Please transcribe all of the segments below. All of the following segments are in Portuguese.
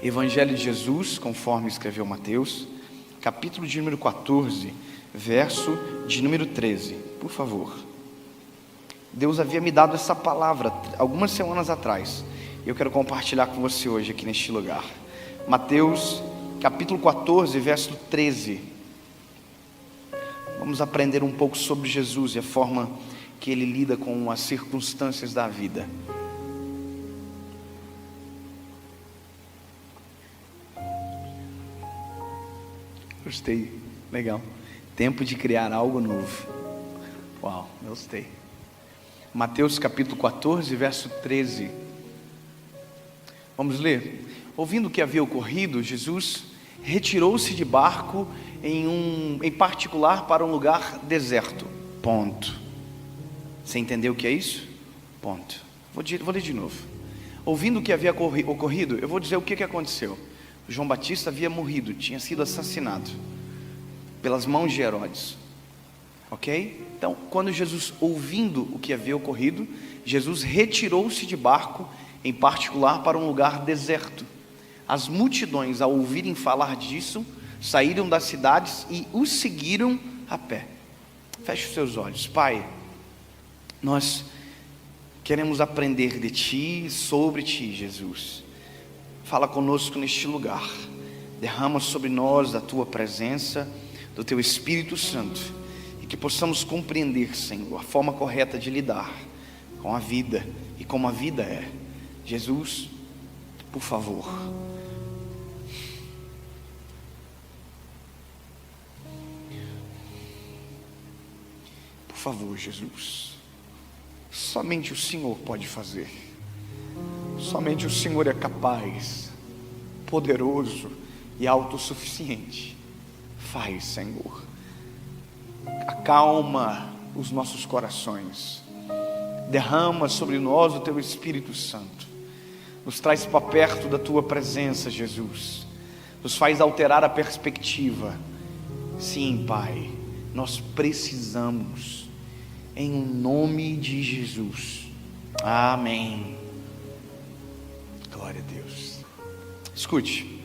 Evangelho de Jesus, conforme escreveu Mateus, capítulo de número 14, verso de número 13, por favor. Deus havia me dado essa palavra algumas semanas atrás, e eu quero compartilhar com você hoje aqui neste lugar. Mateus, capítulo 14, verso 13. Vamos aprender um pouco sobre Jesus e a forma que Ele lida com as circunstâncias da vida. Gostei, legal. Tempo de criar algo novo. Uau, gostei. Mateus capítulo 14, verso 13. Vamos ler. Ouvindo o que havia ocorrido, Jesus retirou-se de barco em particular para um lugar deserto. Ponto. Você entendeu o que é isso? Ponto. Vou ler de novo. Ouvindo o que havia ocorrido, eu vou dizer o que aconteceu. João Batista havia morrido, tinha sido assassinado pelas mãos de Herodes. Ok? Então, quando Jesus, ouvindo o que havia ocorrido, Jesus retirou-se de barco, em particular para um lugar deserto. As multidões, ao ouvirem falar disso, saíram das cidades e o seguiram a pé. Feche os seus olhos. Pai, nós queremos aprender de Ti, sobre Ti, Jesus. Fala conosco neste lugar. Derrama sobre nós a Tua presença, do Teu Espírito Santo, e que possamos compreender, Senhor, a forma correta de lidar com a vida e como a vida é. Jesus, por favor. Por favor, Jesus. Somente o Senhor pode fazer. Somente o Senhor é capaz, poderoso e autossuficiente. Faz, Senhor. Acalma os nossos corações. Derrama sobre nós o Teu Espírito Santo. Nos traz para perto da Tua presença, Jesus. Nos faz alterar a perspectiva. Sim, Pai, nós precisamos. Em nome de Jesus. Amém. Glória a Deus. Escute.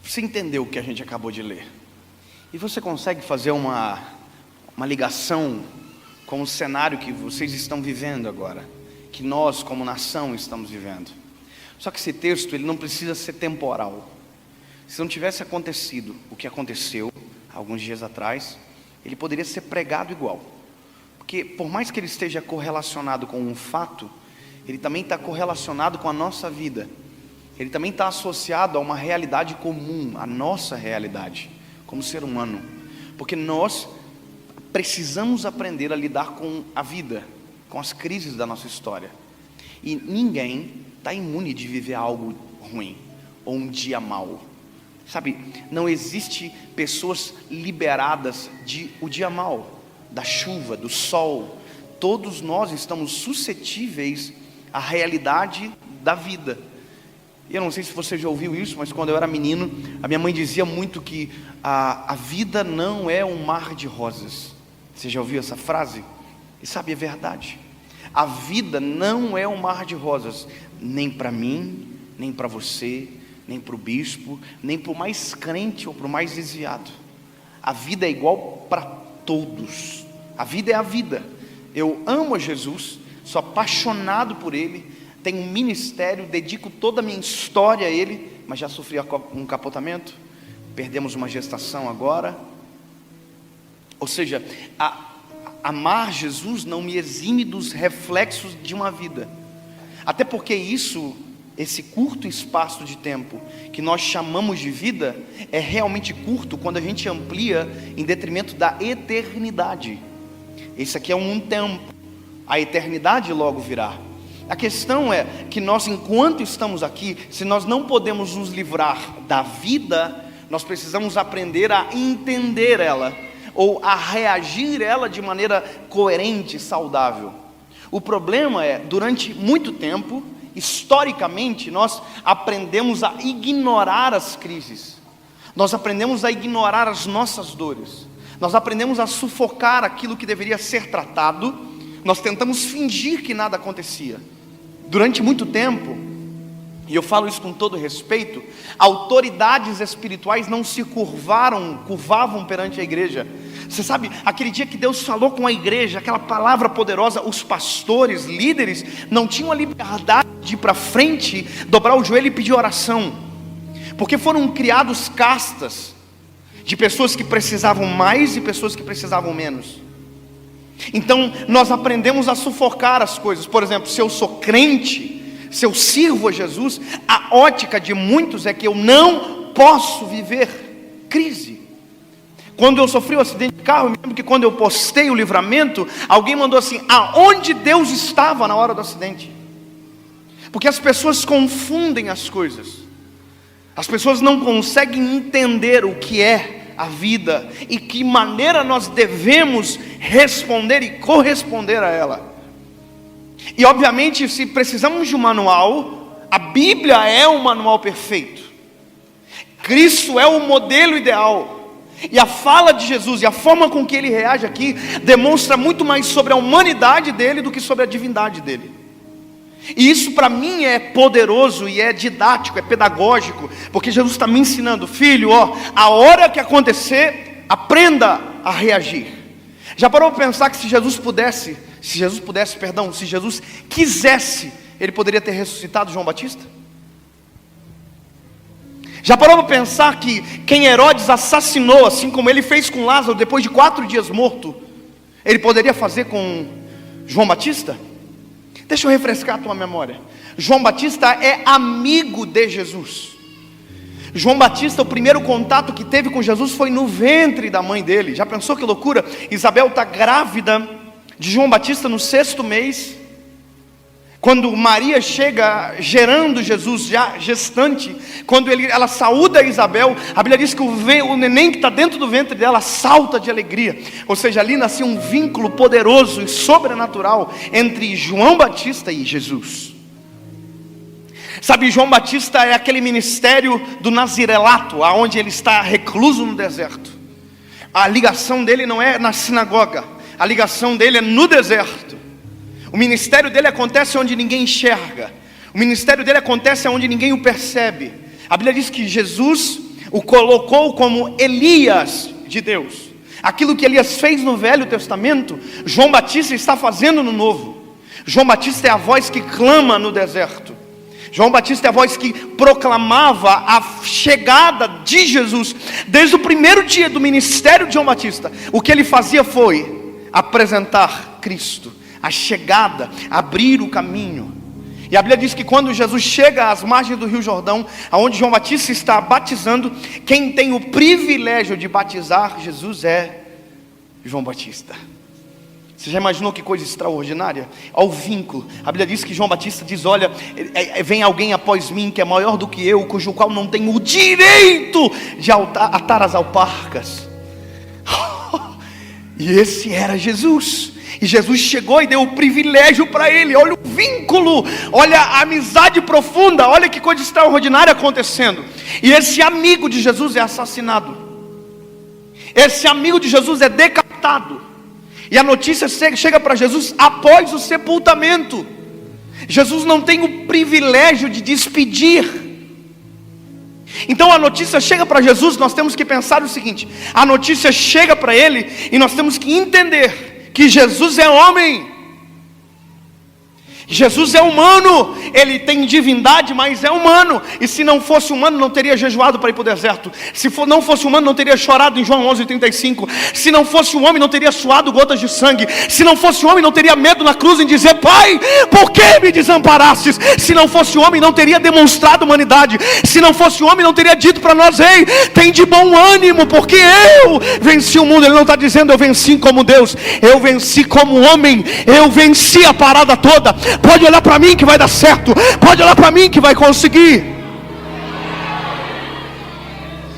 Você entendeu o que a gente acabou de ler? E você consegue fazer uma ligação com o cenário que vocês estão vivendo agora, que nós como nação estamos vivendo? Só que esse texto, ele não precisa ser temporal. Se não tivesse acontecido o que aconteceu alguns dias atrás, ele poderia ser pregado igual. Porque por mais que ele esteja correlacionado com um fato, ele também está correlacionado com a nossa vida. Ele também está associado a uma realidade comum, a nossa realidade, como ser humano. Porque nós precisamos aprender a lidar com a vida, com as crises da nossa história. E ninguém está imune de viver algo ruim, ou um dia mau. Sabe, não existe pessoas liberadas de o dia mau, da chuva, do sol. Todos nós estamos suscetíveis à realidade da vida. Eu não sei se você já ouviu isso, mas quando eu era menino, a minha mãe dizia muito que a vida não é um mar de rosas. Você já ouviu essa frase? E sabe, é verdade. A vida não é um mar de rosas, nem para mim, nem para você, nem para o bispo, nem para o mais crente ou para o mais desviado. A vida é igual para todos. A vida é a vida. Eu amo a Jesus, sou apaixonado por Ele, tenho um ministério, dedico toda a minha história a Ele, mas já sofri um capotamento, perdemos uma gestação agora. Ou seja, amar Jesus não me exime dos reflexos de uma vida, até porque esse curto espaço de tempo que nós chamamos de vida é realmente curto quando a gente amplia em detrimento da eternidade. Esse aqui é um tempo, a eternidade logo virá. A questão é que nós, enquanto estamos aqui, se nós não podemos nos livrar da vida, nós precisamos aprender a entender ela, ou a reagir ela de maneira coerente, saudável. O problema é, durante muito tempo, historicamente, nós aprendemos a ignorar as crises, nós aprendemos a ignorar as nossas dores, nós aprendemos a sufocar aquilo que deveria ser tratado, nós tentamos fingir que nada acontecia. Durante muito tempo, e eu falo isso com todo respeito, autoridades espirituais não se curvavam perante a igreja. Você sabe, aquele dia que Deus falou com a igreja, aquela palavra poderosa, os pastores, líderes, não tinham a liberdade de ir para frente, dobrar o joelho e pedir oração, porque foram criados castas, de pessoas que precisavam mais e pessoas que precisavam menos. Então nós aprendemos a sufocar as coisas. Por exemplo, se eu sou crente, se eu sirvo a Jesus, a ótica de muitos é que eu não posso viver crise. Quando eu sofri um acidente de carro, eu me lembro que quando eu postei o livramento, alguém mandou assim: aonde Deus estava na hora do acidente? Porque as pessoas confundem as coisas. As pessoas não conseguem entender o que é a vida e que maneira nós devemos responder e corresponder a ela. E obviamente, se precisamos de um manual, a Bíblia é um manual perfeito. Cristo é o modelo ideal. E a fala de Jesus e a forma com que ele reage aqui demonstra muito mais sobre a humanidade dele do que sobre a divindade dele. E isso para mim é poderoso e é didático, é pedagógico, porque Jesus está me ensinando: filho, a hora que acontecer, aprenda a reagir. Já parou para pensar que se Jesus quisesse, ele poderia ter ressuscitado João Batista? Já parou para pensar que quem Herodes assassinou, assim como ele fez com Lázaro depois de 4 dias morto, ele poderia fazer com João Batista? Deixa eu refrescar a tua memória. João Batista é amigo de Jesus. João Batista, o primeiro contato que teve com Jesus foi no ventre da mãe dele. Já pensou que loucura? Isabel está grávida de João Batista no 6º mês. Quando Maria chega gerando Jesus, já gestante, quando ela saúda Isabel, a Bíblia diz que o neném que está dentro do ventre dela salta de alegria. Ou seja, ali nascia um vínculo poderoso e sobrenatural entre João Batista e Jesus. Sabe, João Batista é aquele ministério do nazirelato, aonde ele está recluso no deserto. A ligação dele não é na sinagoga, a ligação dele é no deserto. O ministério dele acontece onde ninguém enxerga. O ministério dele acontece onde ninguém o percebe. A Bíblia diz que Jesus o colocou como Elias de Deus. Aquilo que Elias fez no Velho Testamento, João Batista está fazendo no Novo. João Batista é a voz que clama no deserto. João Batista é a voz que proclamava a chegada de Jesus. Desde o primeiro dia do ministério de João Batista, o que ele fazia foi apresentar Cristo, a chegada, abrir o caminho. E a Bíblia diz que quando Jesus chega às margens do Rio Jordão, aonde João Batista está batizando, quem tem o privilégio de batizar Jesus é João Batista. Você já imaginou que coisa extraordinária? Olha o vínculo. A Bíblia diz que João Batista diz: olha, vem alguém após mim que é maior do que eu, cujo qual não tenho o direito de atar as alparcas. E esse era Jesus. E Jesus chegou e deu o privilégio para ele. Olha o vínculo, olha a amizade profunda, olha que coisa extraordinária acontecendo. E esse amigo de Jesus é assassinado. Esse amigo de Jesus é decapitado. E a notícia chega para Jesus após o sepultamento. Jesus não tem o privilégio de despedir. Então a notícia chega para Jesus, nós temos que pensar o seguinte: a notícia chega para ele e nós temos que entender que Jesus é homem. Jesus é humano, ele tem divindade, mas é humano. E se não fosse humano, não teria jejuado para ir para o deserto. Se não fosse humano, não teria chorado em João 11:35. Se não fosse um homem, não teria suado gotas de sangue. Se não fosse homem, não teria medo na cruz em dizer: Pai, por que me desamparastes? Se não fosse homem, não teria demonstrado humanidade. Se não fosse homem, não teria dito para nós: ei, tem de bom ânimo, porque eu venci o mundo. Ele não está dizendo: eu venci como Deus, eu venci como homem, eu venci a parada toda. Pode olhar para mim que vai dar certo. Pode olhar para mim que vai conseguir.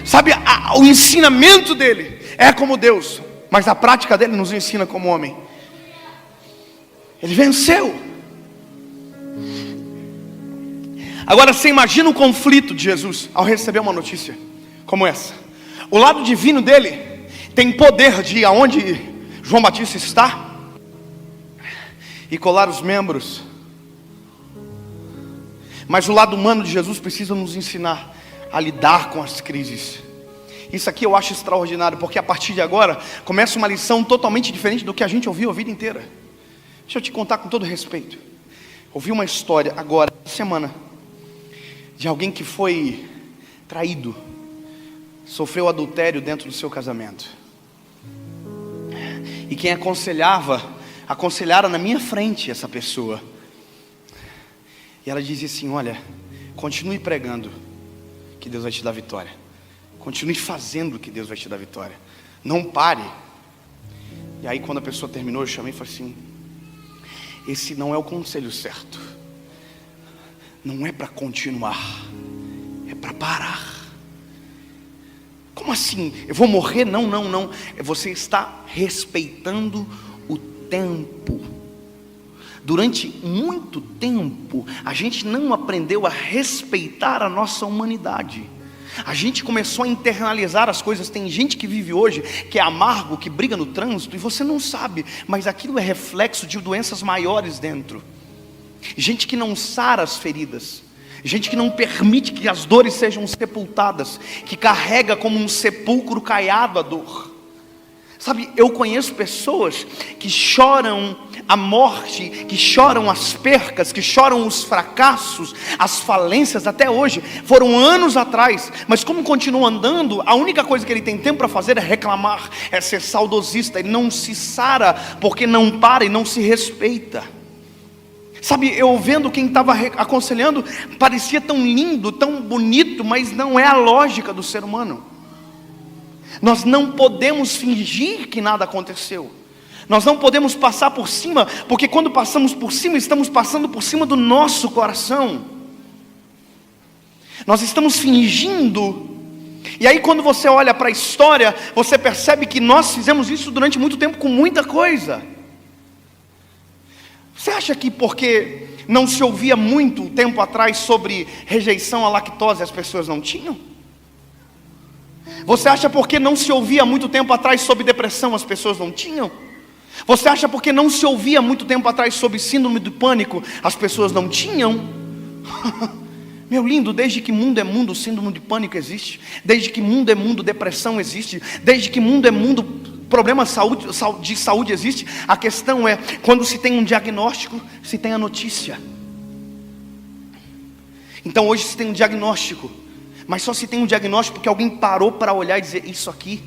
Sabe, o ensinamento dele é como Deus, mas a prática dele nos ensina como homem. Ele venceu. Agora você imagina o conflito de Jesus ao receber uma notícia como essa. O lado divino dele tem poder de ir aonde João Batista está e colar os membros. Mas o lado humano de Jesus precisa nos ensinar a lidar com as crises. Isso aqui eu acho extraordinário, porque a partir de agora começa uma lição totalmente diferente do que a gente ouviu a vida inteira. Deixa eu te contar com todo respeito. Ouvi uma história agora, semana, de alguém que foi traído, sofreu adultério dentro do seu casamento. E quem aconselhara na minha frente essa pessoa. E ela dizia assim: olha, continue pregando, que Deus vai te dar vitória. Continue fazendo, que Deus vai te dar vitória. Não pare. E aí quando a pessoa terminou, eu chamei e falei assim: esse não é o conselho certo. Não é para continuar, é para parar. Como assim? Eu vou morrer? Não. Você está respeitando o tempo. Durante muito tempo, a gente não aprendeu a respeitar a nossa humanidade. A gente começou a internalizar as coisas. Tem gente que vive hoje, que é amargo, que briga no trânsito, e você não sabe, mas aquilo é reflexo de doenças maiores dentro. Gente que não sara as feridas, gente que não permite que as dores sejam sepultadas, que carrega como um sepulcro caiado a dor. Sabe, eu conheço pessoas que choram a morte, que choram as percas, que choram os fracassos, as falências até hoje. Foram anos atrás, mas como continua andando, a única coisa que ele tem tempo para fazer é reclamar, é ser saudosista. Ele não se sara porque não para e não se respeita. Sabe, eu vendo quem estava aconselhando, parecia tão lindo, tão bonito, mas não é a lógica do ser humano. Nós não podemos fingir que nada aconteceu. Nós não podemos passar por cima, porque quando passamos por cima, estamos passando por cima do nosso coração. Nós estamos fingindo. E aí quando você olha para a história, você percebe que nós fizemos isso durante muito tempo com muita coisa. Você acha que porque não se ouvia muito tempo atrás sobre rejeição à lactose, as pessoas não tinham? Você acha porque não se ouvia muito tempo atrás sobre depressão, as pessoas não tinham? Você acha porque não se ouvia muito tempo atrás sobre síndrome do pânico, as pessoas não tinham? Meu lindo, desde que mundo é mundo, síndrome de pânico existe. Desde que mundo é mundo, depressão existe. Desde que mundo é mundo, problema de saúde existe. A questão é, quando se tem um diagnóstico, se tem a notícia. Então hoje se tem um diagnóstico, mas só se tem um diagnóstico porque alguém parou para olhar e dizer: isso aqui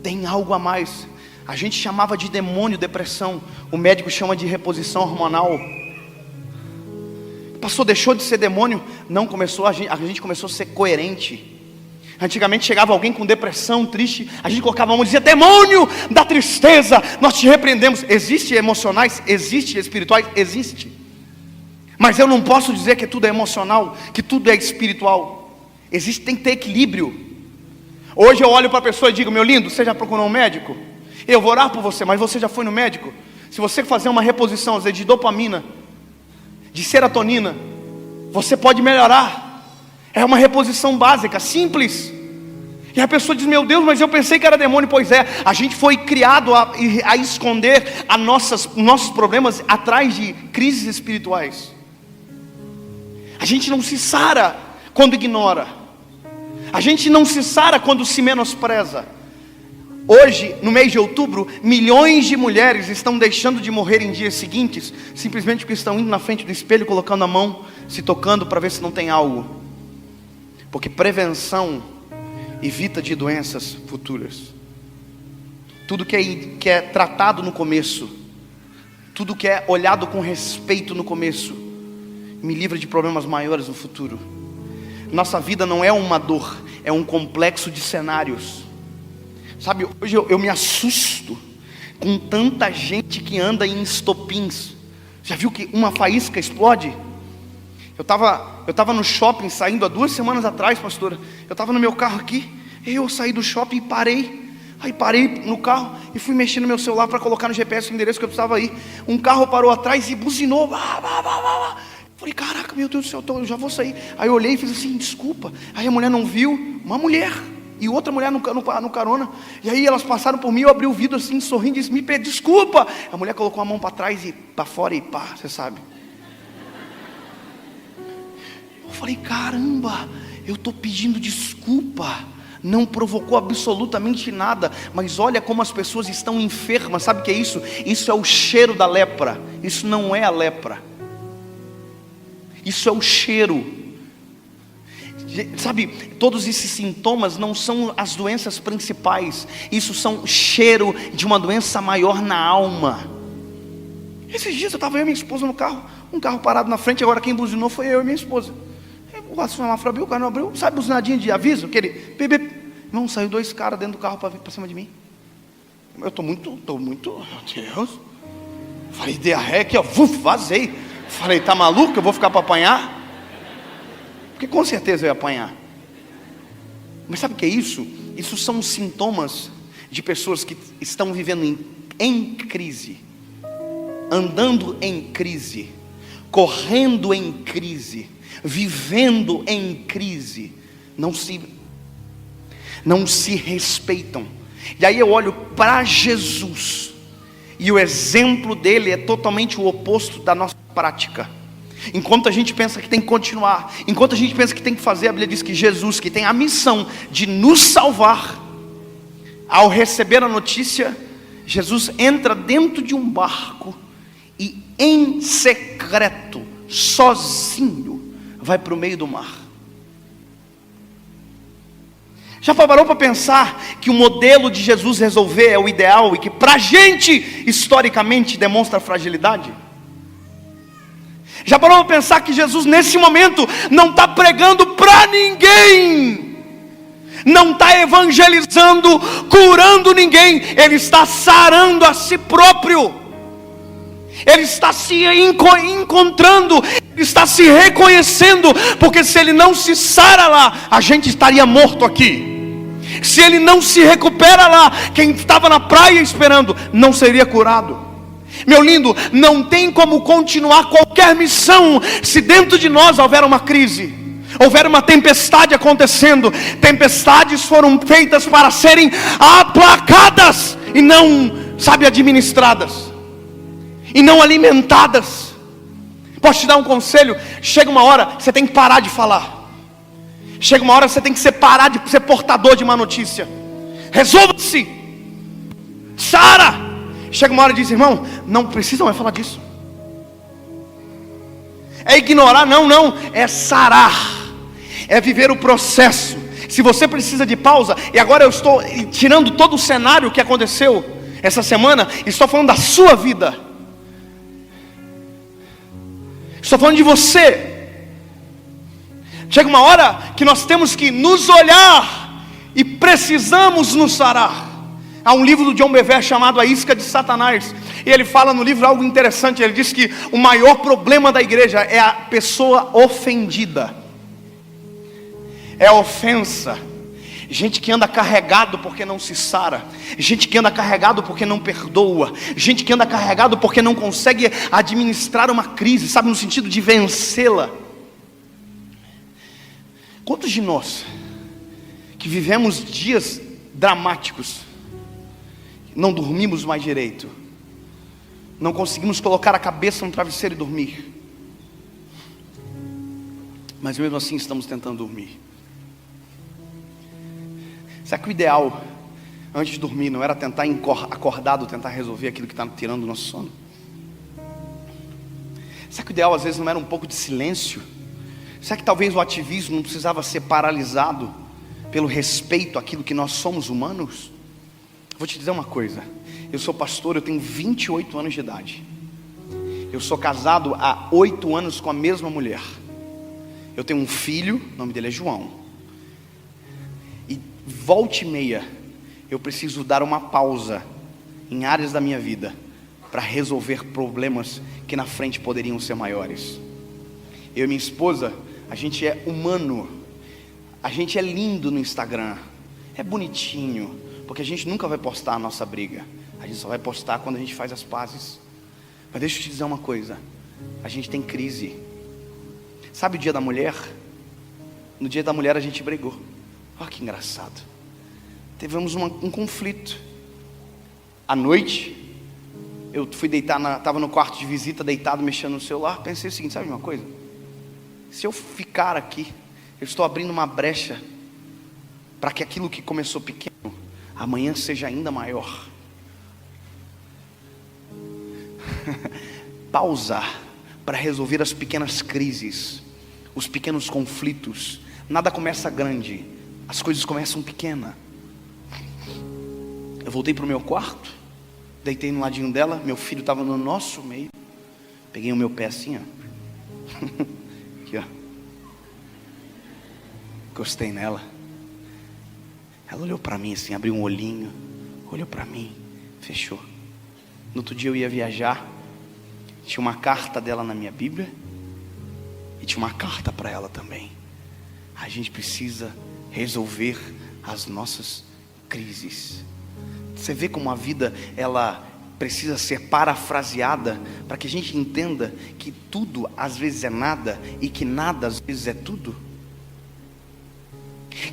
tem algo a mais. A gente chamava de demônio depressão, o médico chama de reposição hormonal. Pastor, deixou de ser demônio? Não, a gente começou a ser coerente. Antigamente chegava alguém com depressão, triste, a gente colocava a mão e dizia: demônio da tristeza, nós te repreendemos. Existe emocionais, existe espirituais, existe. Mas eu não posso dizer que tudo é emocional, que tudo é espiritual. Tem que ter equilíbrio. Hoje eu olho para a pessoa e digo: meu lindo, você já procurou um médico? Eu vou orar por você, mas você já foi no médico? Se você fazer uma reposição, às vezes, de dopamina, de serotonina, você pode melhorar. É uma reposição básica, simples. E a pessoa diz: meu Deus, mas eu pensei que era demônio. Pois é, a gente foi criado a esconder nossos problemas atrás de crises espirituais. A gente não se sara quando ignora. A gente não se sara quando se menospreza. Hoje, no mês de outubro, milhões de mulheres estão deixando de morrer em dias seguintes, simplesmente porque estão indo na frente do espelho, colocando a mão, se tocando para ver se não tem algo. Porque prevenção evita de doenças futuras. Tudo que é tratado no começo, tudo que é olhado com respeito no começo, me livra de problemas maiores no futuro. Nossa vida não é uma dor, é um complexo de cenários. Sabe, hoje eu me assusto com tanta gente que anda em estopins. Já viu que uma faísca explode? Eu estava no shopping saindo há 2 semanas atrás, pastora. Eu estava no meu carro aqui, eu saí do shopping e parei. Aí parei no carro e fui mexer no meu celular para colocar no GPS o endereço que eu precisava ir. Um carro parou atrás e buzinou. Falei: caraca, meu Deus do céu, eu já vou sair. Aí eu olhei e fiz assim: desculpa. Aí a mulher não viu, uma mulher e outra mulher no carona. E aí elas passaram por mim, eu abri o vidro assim, sorrindo, e disse: me pede desculpa. A mulher colocou a mão para trás e para fora e pá, você sabe. falei, caramba, eu estou pedindo desculpa, não provocou absolutamente nada, mas olha como as pessoas estão enfermas. Sabe o que é isso? Isso é o cheiro da lepra. Isso não é a lepra, isso é o cheiro. Sabe, todos esses sintomas não são as doenças principais, isso são cheiro de uma doença maior na alma. Esses dias eu estava eu e minha esposa no carro, um carro parado na frente, agora quem buzinou foi eu e minha esposa. O semáforo abriu, o carro não abriu, sabe, buzinadinha de aviso, aquele não, saiu 2 caras dentro do carro para cima de mim. Eu estou muito, meu Deus. Falei, dei a ré aqui, ó, vazei. Falei, tá maluco, eu vou ficar para apanhar? Porque com certeza eu ia apanhar. Mas sabe o que é isso? Isso são sintomas de pessoas que estão vivendo em crise, andando em crise, correndo em crise, vivendo em crise, não se respeitam. E aí eu olho para Jesus, e o exemplo dele é totalmente o oposto da nossa prática. Enquanto a gente pensa que tem que continuar, enquanto a gente pensa que tem que fazer, a Bíblia diz que Jesus, que tem a missão de nos salvar, ao receber a notícia, Jesus entra dentro de um barco e em secreto, sozinho, vai para o meio do mar. Já parou para pensar que o modelo de Jesus resolver é o ideal e que para a gente, historicamente, demonstra fragilidade? Já parou para pensar que Jesus nesse momento não está pregando para ninguém, não está evangelizando, curando ninguém, Ele está sarando a si próprio, Ele está se encontrando, Ele está se reconhecendo, porque se Ele não se sara lá, a gente estaria morto aqui. Se Ele não se recupera lá, quem estava na praia esperando não seria curado. Meu lindo, não tem como continuar qualquer missão se dentro de nós houver uma crise, houver uma tempestade acontecendo. Tempestades foram feitas para serem aplacadas e não, sabe, administradas, e não alimentadas. Posso te dar um conselho? Chega uma hora que você tem que parar de falar. Chega uma hora que você tem que parar de ser portador de uma notícia. Resolva-se, sara. Chega uma hora e diz, irmão, não precisa mais falar disso. É ignorar? Não, é sarar, é viver o processo. Se você precisa de pausa, e agora eu estou tirando todo o cenário que aconteceu essa semana, estou falando da sua vida, estou falando de você. Chega uma hora que nós temos que nos olhar e precisamos nos sarar. Há um livro do John Bevere chamado A Isca de Satanás, e ele fala no livro algo interessante. Ele diz que o maior problema da igreja é a pessoa ofendida, é a ofensa. Gente que anda carregado porque não se sara, gente que anda carregado porque não perdoa, gente que anda carregado porque não consegue administrar uma crise, sabe, no sentido de vencê-la. Quantos de nós que vivemos dias dramáticos, não dormimos mais direito, não conseguimos colocar a cabeça no travesseiro e dormir, mas mesmo assim estamos tentando dormir? Será que o ideal antes de dormir não era tentar acordado, tentar resolver aquilo que está tirando o nosso sono? Será que o ideal às vezes não era um pouco de silêncio? Será que talvez o ativismo não precisava ser paralisado pelo respeito àquilo que nós somos, humanos? Vou te dizer uma coisa, eu sou pastor, eu tenho 28 anos de idade, eu sou casado há 8 anos com a mesma mulher, eu tenho um filho, o nome dele é João, e volta e meia eu preciso dar uma pausa em áreas da minha vida para resolver problemas que na frente poderiam ser maiores. Eu e minha esposa, a gente é humano, a gente é lindo no Instagram, é bonitinho, porque a gente nunca vai postar a nossa briga, a gente só vai postar quando a gente faz as pazes. Mas deixa eu te dizer uma coisa, a gente tem crise. Sabe o dia da mulher? No dia da mulher a gente brigou. Olha que engraçado. Tivemos um conflito. À noite, eu fui deitar, estava no quarto de visita, deitado, mexendo no celular. Pensei o seguinte, sabe uma coisa? Se eu ficar aqui, eu estou abrindo uma brecha para que aquilo que começou pequeno, amanhã seja ainda maior. Pausar para resolver as pequenas crises, os pequenos conflitos. Nada começa grande, as coisas começam pequenas. Eu voltei para o meu quarto, deitei no ladinho dela, meu filho estava no nosso meio, peguei o meu pé assim, ó. Aqui, ó. Encostei nela. Ela olhou para mim assim, abriu um olhinho, olhou para mim, fechou. No outro dia eu ia viajar, tinha uma carta dela na minha Bíblia e tinha uma carta para ela também. A gente precisa resolver as nossas crises. Você vê como a vida, ela precisa ser parafraseada para que a gente entenda que tudo às vezes é nada e que nada às vezes é tudo.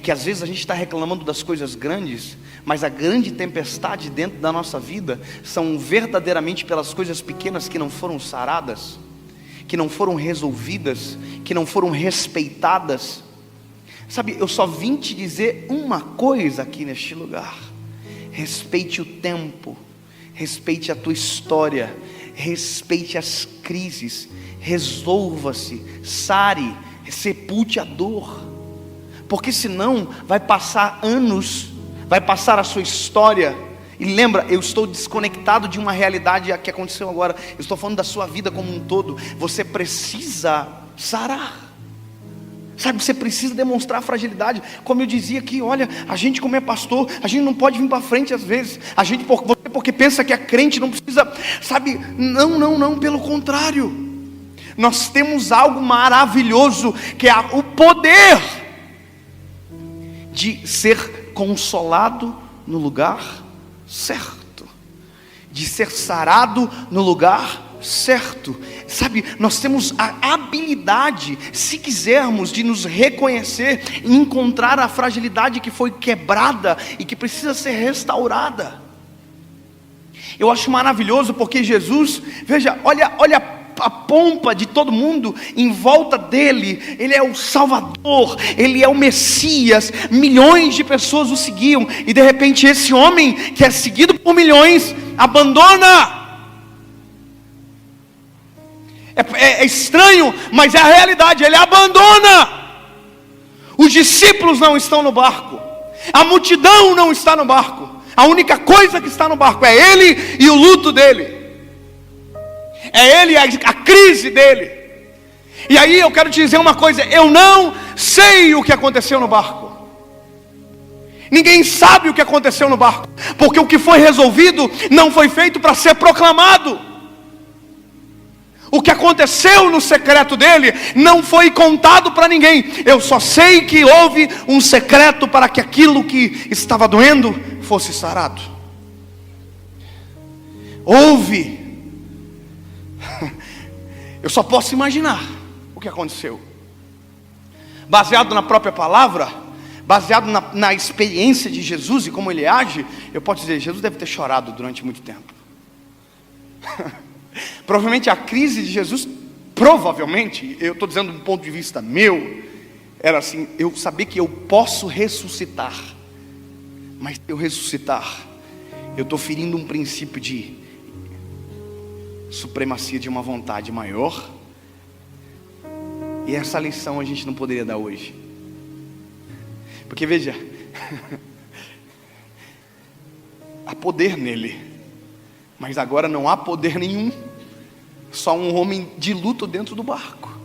Que às vezes a gente está reclamando das coisas grandes, mas a grande tempestade dentro da nossa vida são verdadeiramente pelas coisas pequenas que não foram saradas, que não foram resolvidas, que não foram respeitadas. Sabe, eu só vim te dizer uma coisa aqui neste lugar: respeite o tempo, respeite a tua história, respeite as crises, resolva-se, sare, sepulte a dor. Porque senão vai passar anos, vai passar a sua história. E lembra, eu estou desconectado de uma realidade que aconteceu agora. Eu estou falando da sua vida como um todo. Você precisa sarar. Sabe, você precisa demonstrar fragilidade. Como eu dizia aqui, olha, a gente como é pastor, a gente não pode vir para frente às vezes. A gente, você porque pensa que é crente, não precisa, sabe, não, pelo contrário. Nós temos algo maravilhoso, que é o poder de ser consolado no lugar certo, de ser sarado no lugar certo. Sabe, nós temos a habilidade, se quisermos, de nos reconhecer e encontrar a fragilidade que foi quebrada e que precisa ser restaurada. Eu acho maravilhoso porque Jesus, veja, olha a pompa de todo mundo em volta dele. Ele é o Salvador, ele é o Messias. Milhões de pessoas o seguiam, e de repente esse homem que é seguido por milhões abandona. É estranho, mas é a realidade. Ele abandona. Os discípulos não estão no barco, a multidão não está no barco. A única coisa que está no barco é ele e o luto dele. É ele, a crise dele. E aí eu quero te dizer uma coisa: eu não sei o que aconteceu no barco. Ninguém sabe o que aconteceu no barco, porque o que foi resolvido não foi feito para ser proclamado. O que aconteceu no secreto dele não foi contado para ninguém. Eu só sei que houve um secreto para que aquilo que estava doendo fosse sarado. Houve. Eu só posso imaginar o que aconteceu. Baseado na própria palavra, baseado na experiência de Jesus e como ele age, eu posso dizer, Jesus deve ter chorado durante muito tempo. Provavelmente a crise de Jesus, provavelmente, eu estou dizendo do ponto de vista meu, era assim: eu saber que eu posso ressuscitar, mas se eu ressuscitar, eu estou ferindo um princípio de supremacia de uma vontade maior. E essa lição a gente não poderia dar hoje, porque veja, há poder nele, mas agora não há poder nenhum. Só um homem de luto dentro do barco.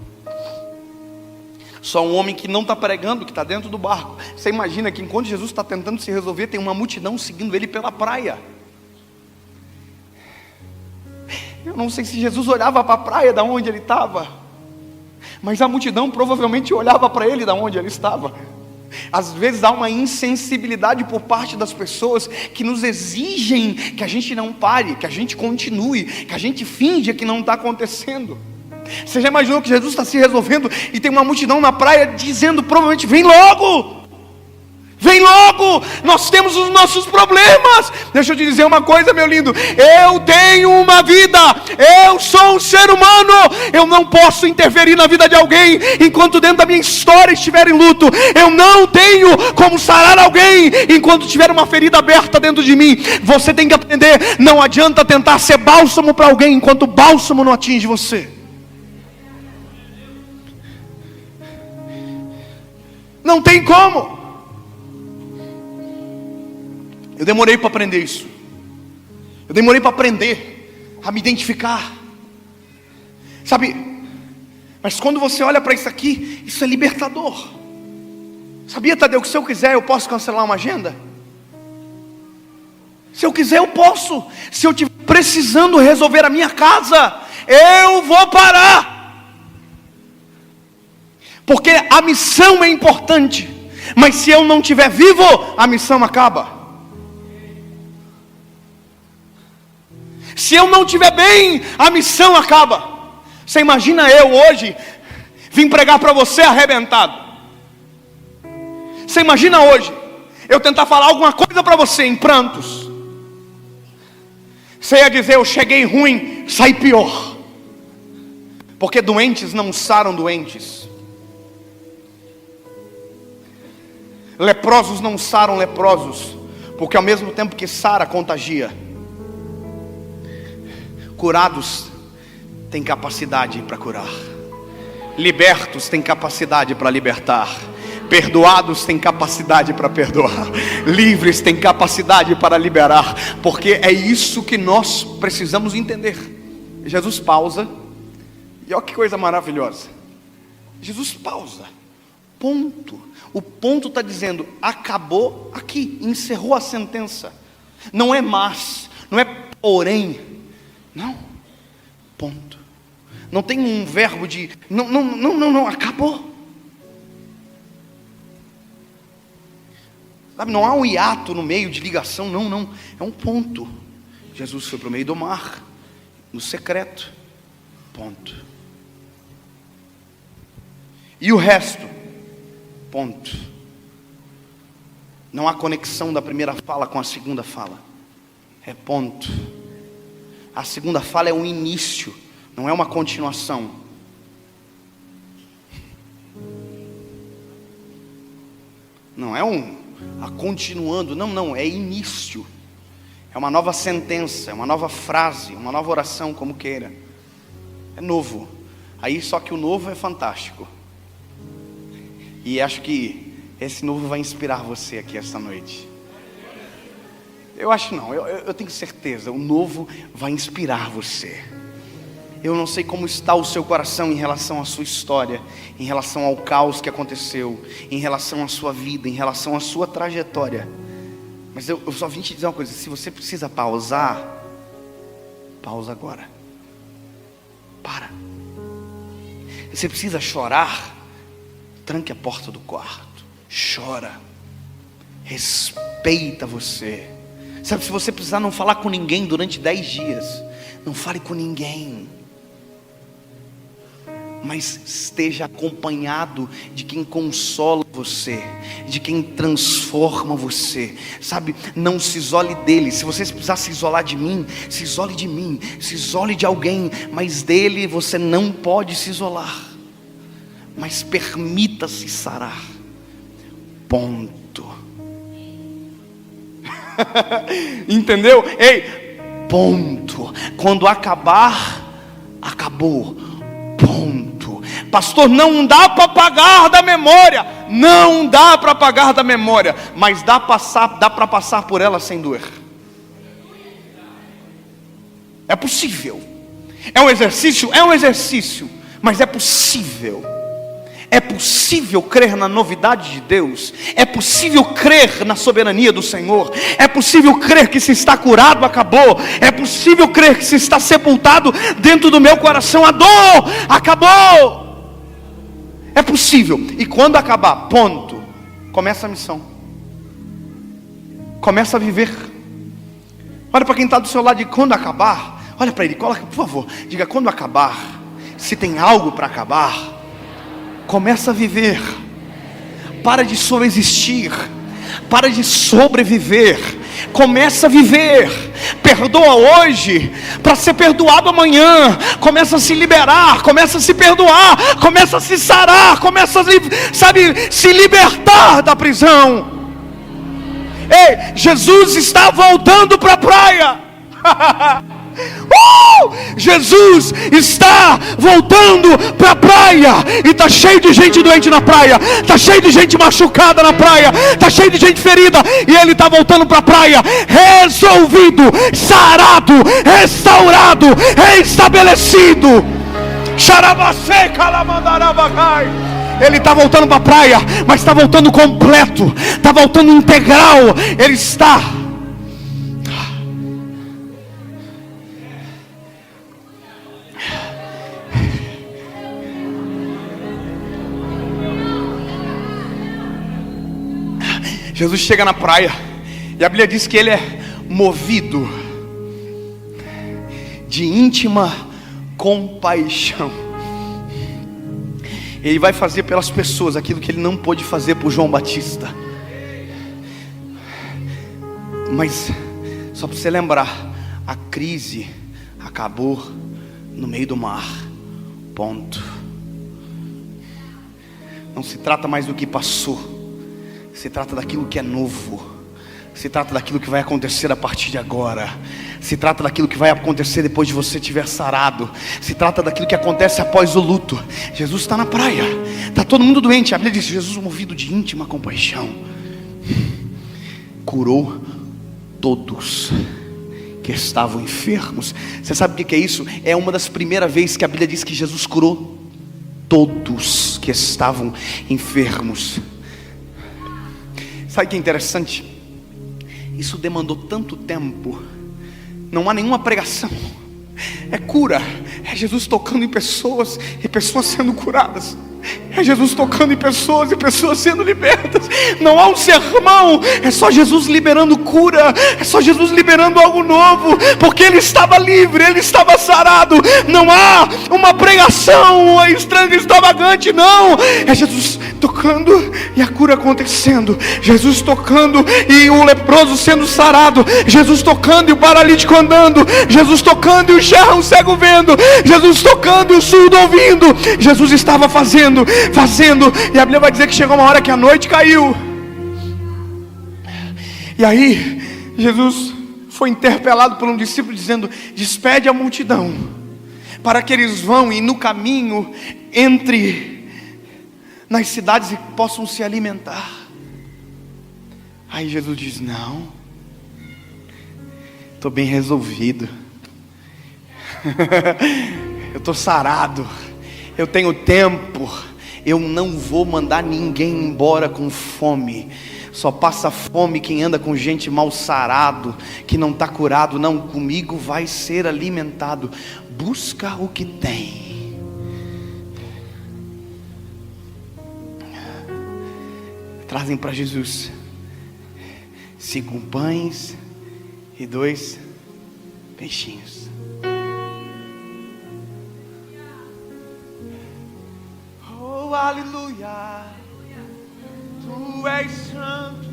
Só um homem que não está pregando, que está dentro do barco. Você imagina que enquanto Jesus está tentando se resolver, tem uma multidão seguindo ele pela praia. Eu não sei se Jesus olhava para a praia da onde ele estava, mas a multidão provavelmente olhava para ele da onde ele estava. Às vezes há uma insensibilidade por parte das pessoas que nos exigem que a gente não pare, que a gente continue, que a gente finja que não está acontecendo. Você já imaginou que Jesus está se resolvendo e tem uma multidão na praia dizendo provavelmente: vem logo, Vem logo, nós temos os nossos problemas. Deixa eu te dizer uma coisa, meu lindo. Eu tenho uma vida, eu sou um ser humano. Eu não posso interferir na vida de alguém enquanto dentro da minha história estiver em luto. Eu não tenho como sarar alguém enquanto tiver uma ferida aberta dentro de mim. Você tem que aprender, não adianta tentar ser bálsamo para alguém enquanto o bálsamo não atinge você. Não tem como. Eu demorei para aprender isso. Eu demorei para aprender a me identificar. Sabe? Mas quando você olha para isso aqui, isso é libertador. Sabia, Tadeu, que se eu quiser eu posso cancelar uma agenda? Se eu quiser eu posso. Se eu estiver precisando resolver a minha casa, eu vou parar. Porque a missão é importante. Mas se eu não estiver vivo, a missão acaba. Se eu não estiver bem, a missão acaba. Você imagina eu hoje vim pregar para você arrebentado. Você imagina hoje eu tentar falar alguma coisa para você em prantos. Você ia dizer, eu cheguei ruim, saí pior. Porque doentes não saram doentes. Leprosos não saram leprosos. Porque ao mesmo tempo que sara, contagia. Curados têm capacidade para curar. Libertos têm capacidade para libertar. Perdoados têm capacidade para perdoar. Livres têm capacidade para liberar. Porque é isso que nós precisamos entender. Jesus pausa. E olha que coisa maravilhosa. Jesus pausa. Ponto. O ponto está dizendo, acabou aqui. Encerrou a sentença. Não é mas, não é porém. Não. Ponto. Não tem um verbo de não, acabou. Sabe, não há um hiato no meio de ligação, não. É um ponto. Jesus foi para o meio do mar, no secreto. Ponto. E o resto? Ponto. Não há conexão da primeira fala com a segunda fala. É ponto. A segunda fala é um início, não é uma continuação. Não é continuando, não, é início. É uma nova sentença, é uma nova frase, uma nova oração, como queira. É novo. Aí só que o novo é fantástico. E acho que esse novo vai inspirar você aqui esta noite. Eu acho não, eu tenho certeza, o novo vai inspirar você. Eu não sei como está o seu coração em relação à sua história, em relação ao caos que aconteceu, em relação à sua vida, em relação à sua trajetória. Mas eu só vim te dizer uma coisa, se você precisa pausar, pausa agora. Para. Se você precisa chorar, tranque a porta do quarto, chora, respeita você. Sabe, se você precisar não falar com ninguém durante 10 dias, não fale com ninguém. Mas esteja acompanhado de quem consola você, de quem transforma você. Sabe, não se isole dele. Se você precisar se isolar de mim, se isole de mim, se isole de alguém. Mas dele você não pode se isolar. Mas permita-se sarar. Ponto. Entendeu? Ei, ponto. Quando acabar, acabou. Ponto. Pastor, não dá para apagar da memória. Não dá para apagar da memória, mas dá para passar por ela sem doer. É possível. É um exercício, mas é possível. É possível crer na novidade de Deus. É possível crer na soberania do Senhor. É possível crer que se está curado, acabou. É possível crer que se está sepultado dentro do meu coração, a dor acabou. É possível. E quando acabar, ponto, começa a missão. Começa a viver. Olha para quem está do seu lado e quando acabar, olha para ele, coloca, por favor, diga, quando acabar, se tem algo para acabar, começa a viver. Para de só existir. para de sobreviver, começa a viver. Perdoa hoje, para ser perdoado amanhã. Começa a se liberar, começa a se perdoar, começa a se sarar, começa a se libertar da prisão. Ei, Jesus está voltando para a praia. Jesus está voltando para a praia. E está cheio de gente doente na praia, está cheio de gente machucada na praia, está cheio de gente ferida. E Ele está voltando para a praia, resolvido, sarado, restaurado, restabelecido. Ele está voltando para a praia, mas está voltando completo, está voltando integral. Ele está. Jesus chega na praia, e a Bíblia diz que Ele é movido de íntima compaixão. Ele vai fazer pelas pessoas aquilo que Ele não pôde fazer por João Batista. Mas só para você lembrar, a crise acabou no meio do mar. Ponto. Não se trata mais do que passou, se trata daquilo que é novo. Se trata daquilo que vai acontecer a partir de agora. Se trata daquilo que vai acontecer depois de você tiver sarado. Se trata daquilo que acontece após o luto. Jesus está na praia, está todo mundo doente. A Bíblia diz: Jesus, movido de íntima compaixão, curou todos que estavam enfermos. Você sabe o que é isso? É uma das primeiras vezes que a Bíblia diz que Jesus curou todos que estavam enfermos. Sabe o que é interessante? Isso demandou tanto tempo. Não há nenhuma pregação, é cura. É Jesus tocando em pessoas e pessoas sendo curadas. É Jesus tocando em pessoas e pessoas sendo libertas. Não há um sermão, é só Jesus liberando cura, é só Jesus liberando algo novo, porque Ele estava livre, Ele estava sarado. Não há uma pregação estranha, extravagante, não. É Jesus tocando e a cura acontecendo. Jesus tocando e o leproso sendo sarado. Jesus tocando e o paralítico andando. Jesus tocando e o cego vendo. Jesus tocando e o surdo ouvindo. Jesus estava fazendo. E a Bíblia vai dizer que chegou uma hora que a noite caiu. E aí Jesus foi interpelado por um discípulo dizendo: despede a multidão, para que eles vão e no caminho entre nas cidades e possam se alimentar. Aí Jesus diz: não, estou bem resolvido. Eu estou sarado, eu tenho tempo. Eu não vou mandar ninguém embora com fome. Só passa fome quem anda com gente mal sarado, que não está curado. Não, comigo vai ser alimentado. Busca o que tem. Trazem para Jesus 5 pães e 2 peixinhos. Oh, aleluia, Tu és santo.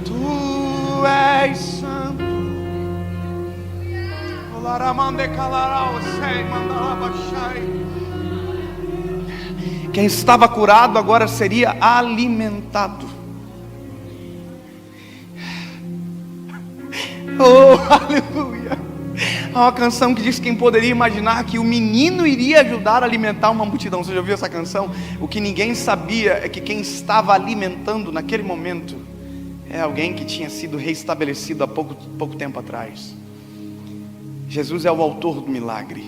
Tu és santo. Quem estava curado agora seria alimentado. Oh, aleluia. Há uma canção que diz: quem poderia imaginar que o menino iria ajudar a alimentar uma multidão. Você já ouviu essa canção? O que ninguém sabia é que quem estava alimentando naquele momento é alguém que tinha sido reestabelecido há pouco tempo atrás. Jesus é o autor do milagre,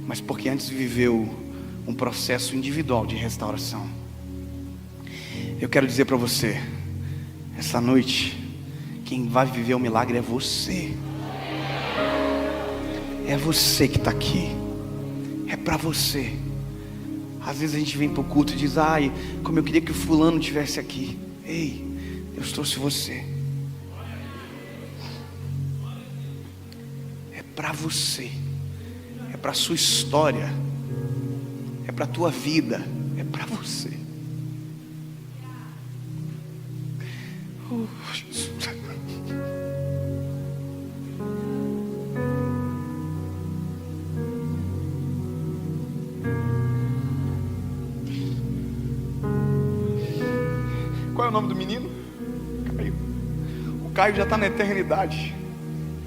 mas porque antes viveu um processo individual de restauração. Eu quero dizer para você, essa noite, quem vai viver o milagre é você. É você que está aqui. É para você. Às vezes a gente vem para o culto e diz: ai, como eu queria que o fulano estivesse aqui. Ei, Deus trouxe você. É para você. É é para a sua história, é para a tua vida, é para você. Jesus. Qual é o nome do menino? Caio. O Caio já está na eternidade.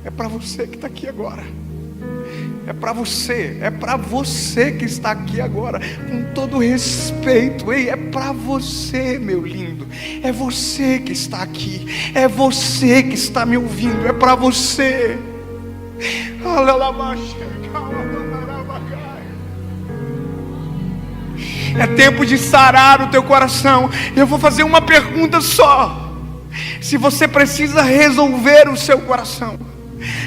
É para você que está aqui agora. É para você que está aqui agora, com todo respeito. Ei, é para você, meu lindo. É você que está aqui. É você que está me ouvindo. É para você. É tempo de sarar o teu coração. Eu vou fazer uma pergunta só. Se você precisa resolver o seu coração,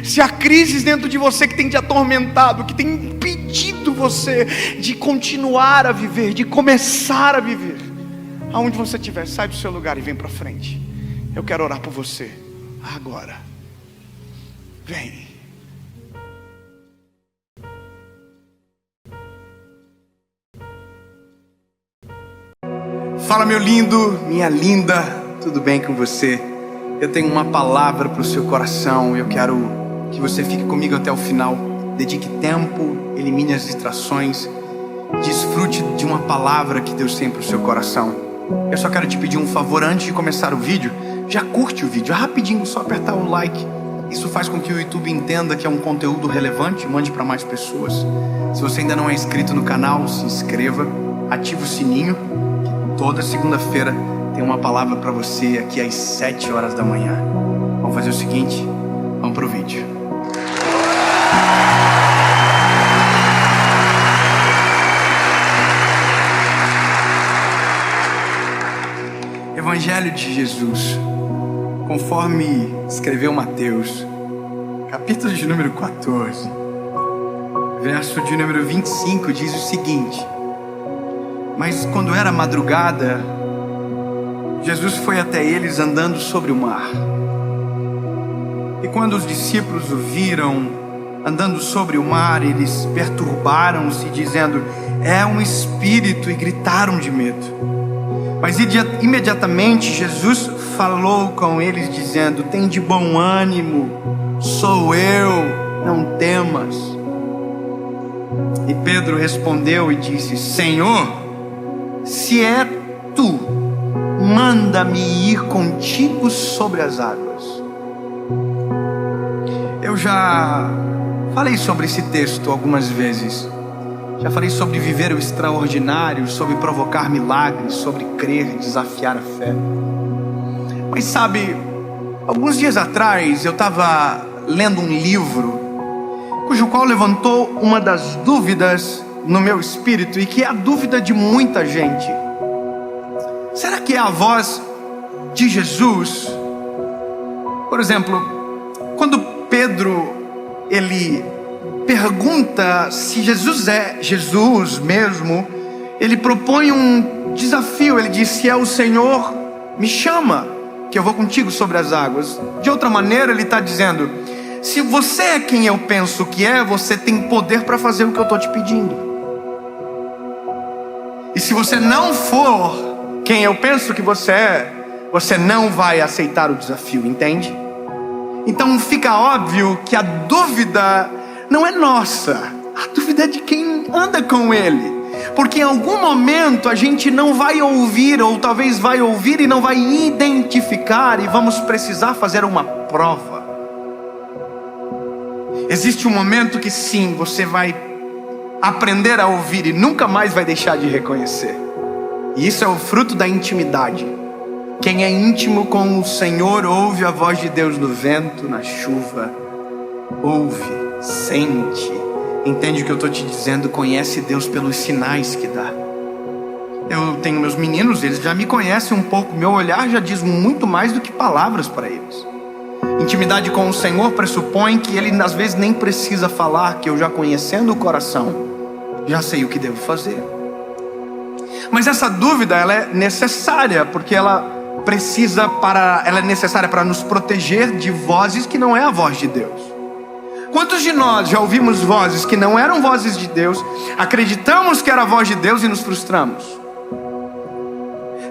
se há crises dentro de você que tem te atormentado, que tem impedido você de continuar a viver, de começar a viver, aonde você estiver, sai do seu lugar e vem para frente. Eu quero orar por você agora. Vem. Fala, meu lindo, minha linda, tudo bem com você? Eu tenho uma palavra para o seu coração. Eu quero que você fique comigo até o final. Dedique tempo, elimine as distrações, desfrute de uma palavra que Deus tem para o seu coração. Eu só quero te pedir um favor antes de começar o vídeo. Já curte o vídeo, rapidinho, só apertar o like. Isso faz com que o YouTube entenda que é um conteúdo relevante e mande para mais pessoas. Se você ainda não é inscrito no canal, se inscreva, ative o sininho, que toda segunda-feira tem uma palavra para você aqui às 7 horas da manhã. Vamos fazer o seguinte, vamos pro vídeo. Evangelho de Jesus, conforme escreveu Mateus, capítulo de número 14, verso de número 25, diz o seguinte: mas quando era madrugada, Jesus foi até eles andando sobre o mar. E quando os discípulos o viram andando sobre o mar, eles perturbaram-se, dizendo: é um espírito, e gritaram de medo. Mas imediatamente Jesus falou com eles, dizendo: tem de bom ânimo, sou eu, não temas. E Pedro respondeu e disse: Senhor, se é tu, manda-me ir contigo sobre as águas. Eu já falei sobre esse texto algumas vezes. Já falei sobre viver o extraordinário, sobre provocar milagres, sobre crer, desafiar a fé. Mas sabe, alguns dias atrás eu estava lendo um livro cujo qual levantou uma das dúvidas no meu espírito, e que é a dúvida de muita gente. Será que é a voz de Jesus? Por exemplo, quando Pedro ele pergunta se Jesus é Jesus mesmo, ele propõe um desafio. Ele diz: se é o Senhor, me chama, que eu vou contigo sobre as águas. De outra maneira, ele está dizendo: se você é quem eu penso que é, você tem poder para fazer o que eu estou te pedindo. E se você não for quem eu penso que você é, você não vai aceitar o desafio, entende? Então fica óbvio que a dúvida não é nossa, a dúvida é de quem anda com Ele. Porque em algum momento a gente não vai ouvir, ou talvez vai ouvir e não vai identificar, e vamos precisar fazer uma prova. Existe um momento que sim, você vai aprender a ouvir e nunca mais vai deixar de reconhecer. E isso é o fruto da intimidade. Quem é íntimo com o Senhor ouve a voz de Deus no vento, na chuva. Ouve, sente, entende o que eu estou te dizendo, conhece Deus pelos sinais que dá. Eu tenho meus meninos, eles já me conhecem um pouco. Meu olhar já diz muito mais do que palavras para eles. Intimidade com o Senhor pressupõe que Ele às vezes nem precisa falar, que eu já conhecendo o coração, já sei o que devo fazer. Mas essa dúvida, ela é necessária, porque ela é necessária para nos proteger de vozes que não é a voz de Deus. Quantos de nós já ouvimos vozes que não eram vozes de Deus, acreditamos que era a voz de Deus e nos frustramos?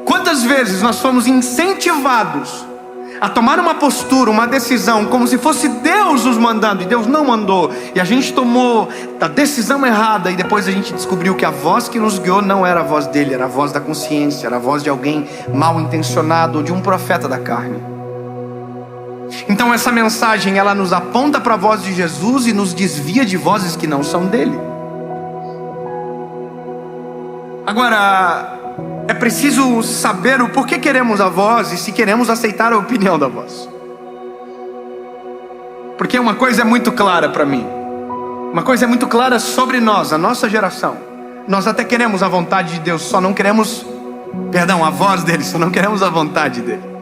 Quantas vezes nós fomos incentivados a tomar uma postura, uma decisão, como se fosse Deus nos mandando, e Deus não mandou, e a gente tomou a decisão errada, e depois a gente descobriu que a voz que nos guiou não era a voz dele, era a voz da consciência, era a voz de alguém mal intencionado, ou de um profeta da carne. Então essa mensagem, ela nos aponta para a voz de Jesus e nos desvia de vozes que não são dele. Agora, é preciso saber o porquê queremos a voz e se queremos aceitar a opinião da voz. Porque uma coisa é muito clara para mim, uma coisa é muito clara sobre nós, a nossa geração. Nós até queremos a vontade de Deus, só não queremos, a voz dele, só não queremos a vontade dele.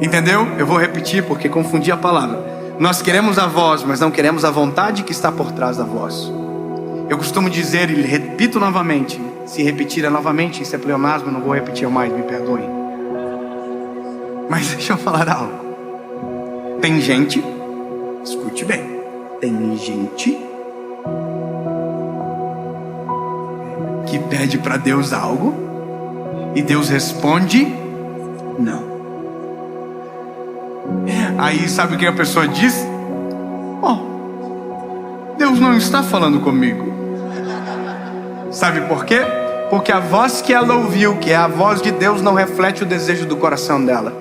Entendeu? Eu vou repetir porque confundi a palavra. Nós queremos a voz, mas não queremos a vontade que está por trás da voz. Eu costumo dizer, e repito novamente, se repetir novamente, isso é pleonasmo, não vou repetir mais, me perdoem. Mas deixa eu falar algo. Tem gente, escute bem, tem gente que pede para Deus algo e Deus responde não. Aí sabe o que a pessoa diz? Deus não está falando comigo. Sabe por quê? Porque a voz que ela ouviu, que é a voz de Deus, não reflete o desejo do coração dela.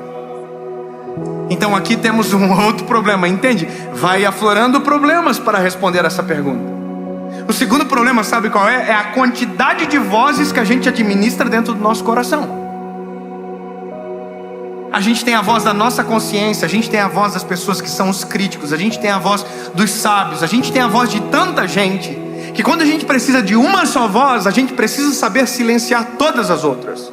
Então aqui temos um outro problema, entende? Vai aflorando problemas para responder essa pergunta. O segundo problema, sabe qual é? É a quantidade de vozes que a gente administra dentro do nosso coração. A gente tem a voz da nossa consciência, a gente tem a voz das pessoas que são os críticos, a gente tem a voz dos sábios, a gente tem a voz de tanta gente, que quando a gente precisa de uma só voz, a gente precisa saber silenciar todas as outras.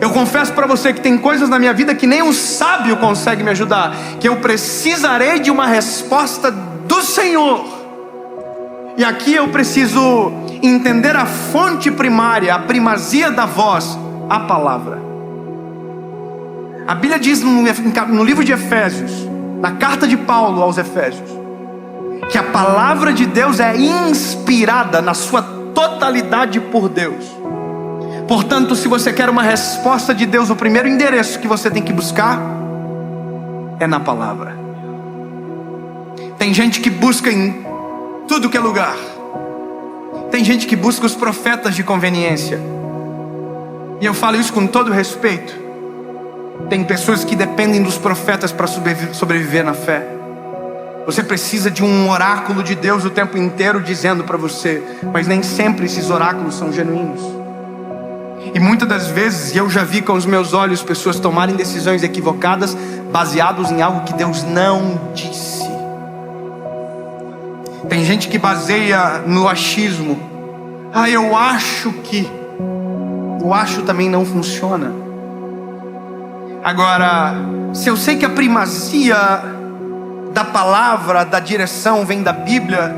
Eu confesso para você que tem coisas na minha vida que nem um sábio consegue me ajudar, que eu precisarei de uma resposta do Senhor. E aqui eu preciso entender a fonte primária, a primazia da voz, a palavra. A Bíblia diz no livro de Efésios, na carta de Paulo aos Efésios, que a palavra de Deus é inspirada na sua totalidade por Deus. Portanto, se você quer uma resposta de Deus, o primeiro endereço que você tem que buscar é na palavra. Tem gente que busca em tudo que é lugar. Tem gente que busca os profetas de conveniência. E eu falo isso com todo respeito. Tem pessoas que dependem dos profetas para sobreviver na fé. Você precisa de um oráculo de Deus o tempo inteiro dizendo para você, mas nem sempre esses oráculos são genuínos. E muitas das vezes eu já vi com os meus olhos pessoas tomarem decisões equivocadas baseados em algo que Deus não disse. Tem gente que baseia no achismo. Eu acho que. O acho também não funciona. Agora, se eu sei que a primazia da palavra, da direção vem da Bíblia,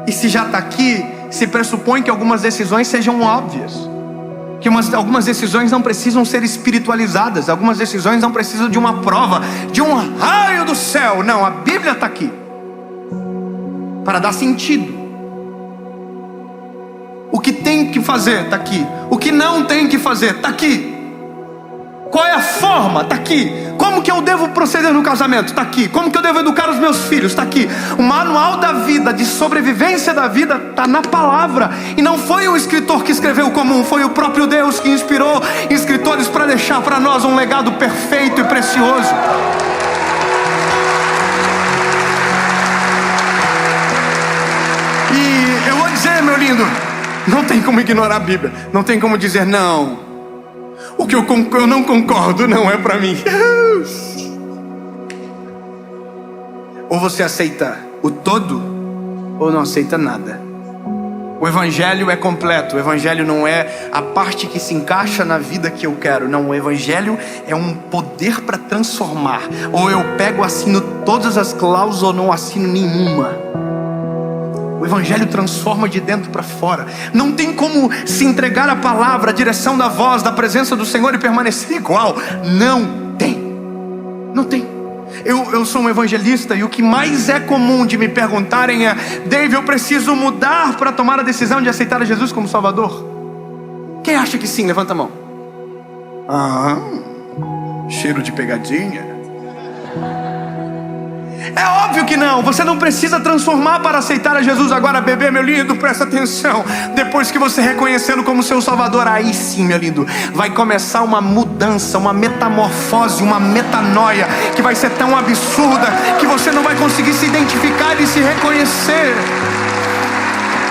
e se já está aqui, se pressupõe que algumas decisões sejam óbvias, que algumas decisões não precisam ser espiritualizadas, algumas decisões não precisam de uma prova, de um raio do céu. Não, a Bíblia está aqui para dar sentido. O que tem que fazer está aqui, o que não tem que fazer está aqui. Qual é a forma? Está aqui. Como que eu devo proceder no casamento? Está aqui. Como que eu devo educar os meus filhos? Está aqui. O manual da vida, de sobrevivência da vida, está na palavra. E não foi o escritor que escreveu comum, foi o próprio Deus que inspirou escritores para deixar para nós um legado perfeito e precioso. E eu vou dizer, meu lindo, não tem como ignorar a Bíblia. Não tem como dizer não. O que eu não concordo não é para mim. Ou você aceita o todo, ou não aceita nada. O Evangelho é completo. O Evangelho não é a parte que se encaixa na vida que eu quero. Não, o Evangelho é um poder para transformar. Ou eu pego, assino todas as cláusulas, ou não assino nenhuma. O Evangelho transforma de dentro para fora. Não tem como se entregar a palavra, a direção da voz, da presença do Senhor e permanecer igual. Não tem. Não tem. Eu sou um evangelista e o que mais é comum de me perguntarem é: Dave, eu preciso mudar para tomar a decisão de aceitar a Jesus como Salvador? Quem acha que sim? Levanta a mão. Cheiro de pegadinha. É óbvio que não. Você não precisa transformar para aceitar a Jesus. Agora, bebê, meu lindo, presta atenção. Depois que você reconhecê-lo como seu Salvador, aí sim, meu lindo, vai começar uma mudança, uma metamorfose, uma metanoia, que vai ser tão absurda que você não vai conseguir se identificar e se reconhecer.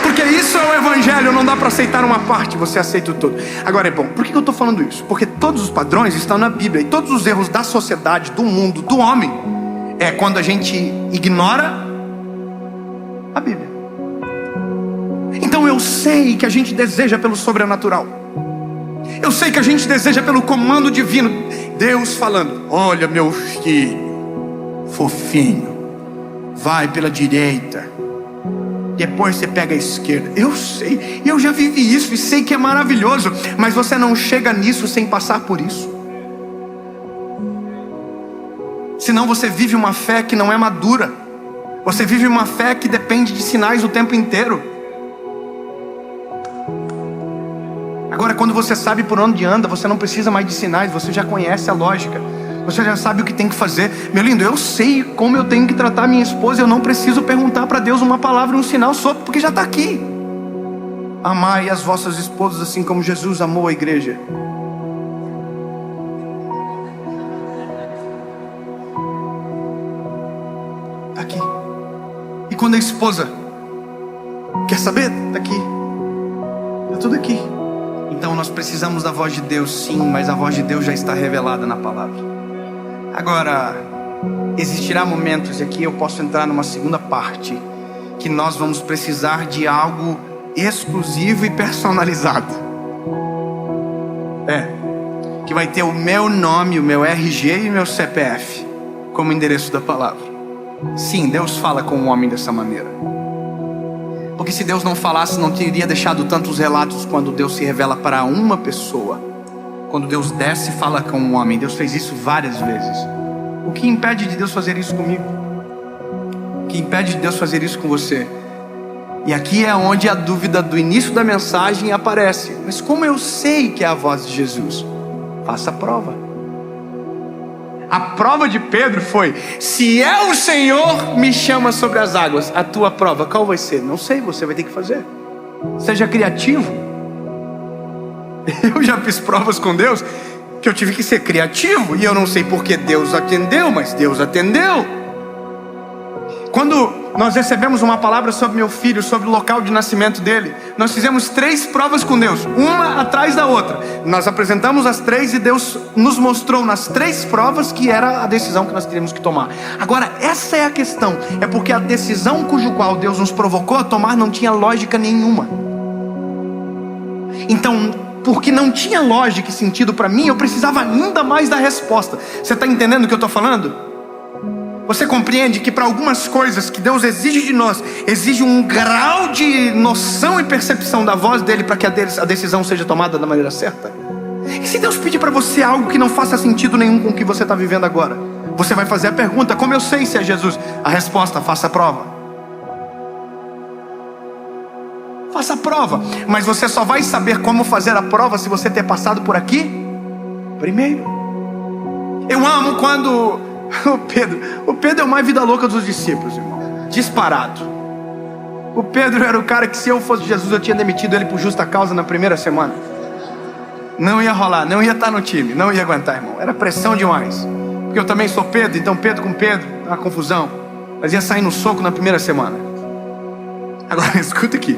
Porque isso é o evangelho. Não dá para aceitar uma parte, você aceita o todo. Agora é bom, por que eu estou falando isso? Porque todos os padrões estão na Bíblia. E todos os erros da sociedade, do mundo, do homem, é quando a gente ignora a Bíblia. Então eu sei que a gente deseja pelo sobrenatural. Eu sei que a gente deseja pelo comando divino. Deus falando: olha, meu filho, fofinho, vai pela direita, depois você pega a esquerda. Eu sei, eu já vivi isso e sei que é maravilhoso. Mas você não chega nisso sem passar por isso. Senão você vive uma fé que não é madura. Você vive uma fé que depende de sinais o tempo inteiro. Agora, quando você sabe por onde anda, você não precisa mais de sinais. Você já conhece a lógica. Você já sabe o que tem que fazer. Meu lindo, eu sei como eu tenho que tratar minha esposa. Eu não preciso perguntar para Deus uma palavra, um sinal só, porque já está aqui. Amai as vossas esposas assim como Jesus amou a igreja. Está aqui. E quando a esposa quer saber, está aqui. Está tudo aqui. Então nós precisamos da voz de Deus, sim, mas a voz de Deus já está revelada na palavra. Agora, existirá momentos, e aqui eu posso entrar numa segunda parte, que nós vamos precisar de algo exclusivo e personalizado. Que vai ter o meu nome, o meu RG e o meu CPF como endereço da palavra. Sim, Deus fala com o homem dessa maneira. Porque se Deus não falasse, não teria deixado tantos relatos quando Deus se revela para uma pessoa. Quando Deus desce e fala com um homem. Deus fez isso várias vezes. O que impede de Deus fazer isso comigo? O que impede de Deus fazer isso com você? E aqui é onde a dúvida do início da mensagem aparece. Mas como eu sei que é a voz de Jesus? Faça a prova. A prova de Pedro foi: se é o Senhor, me chama sobre as águas. A tua prova, qual vai ser? Não sei, você vai ter que fazer. Seja criativo. Eu já fiz provas com Deus que eu tive que ser criativo. E eu não sei porque Deus atendeu, mas Deus atendeu. Quando nós recebemos uma palavra sobre meu filho, sobre o local de nascimento dele, nós fizemos 3 provas com Deus, uma atrás da outra. Nós apresentamos as 3 e Deus nos mostrou nas 3 provas que era a decisão que nós teríamos que tomar. Agora, essa é a questão. É porque a decisão cujo qual Deus nos provocou a tomar não tinha lógica nenhuma. Então, porque não tinha lógica e sentido para mim, eu precisava ainda mais da resposta. Você está entendendo o que eu estou falando? Você compreende que para algumas coisas que Deus exige de nós, exige um grau de noção e percepção da voz dele para que a decisão seja tomada da maneira certa? E se Deus pedir para você algo que não faça sentido nenhum com o que você está vivendo agora, você vai fazer a pergunta: como eu sei se é Jesus? A resposta: faça a prova. Faça a prova. Mas você só vai saber como fazer a prova se você ter passado por aqui primeiro. Eu amo quando o Pedro é o mais vida louca dos discípulos, irmão. Disparado. O Pedro era o cara que, se eu fosse Jesus, eu tinha demitido ele por justa causa na primeira semana. Não ia rolar, não ia estar no time, não ia aguentar, irmão. Era pressão demais. Porque eu também sou Pedro, então Pedro com Pedro, uma confusão. Mas ia sair no soco na primeira semana. Agora, escuta aqui.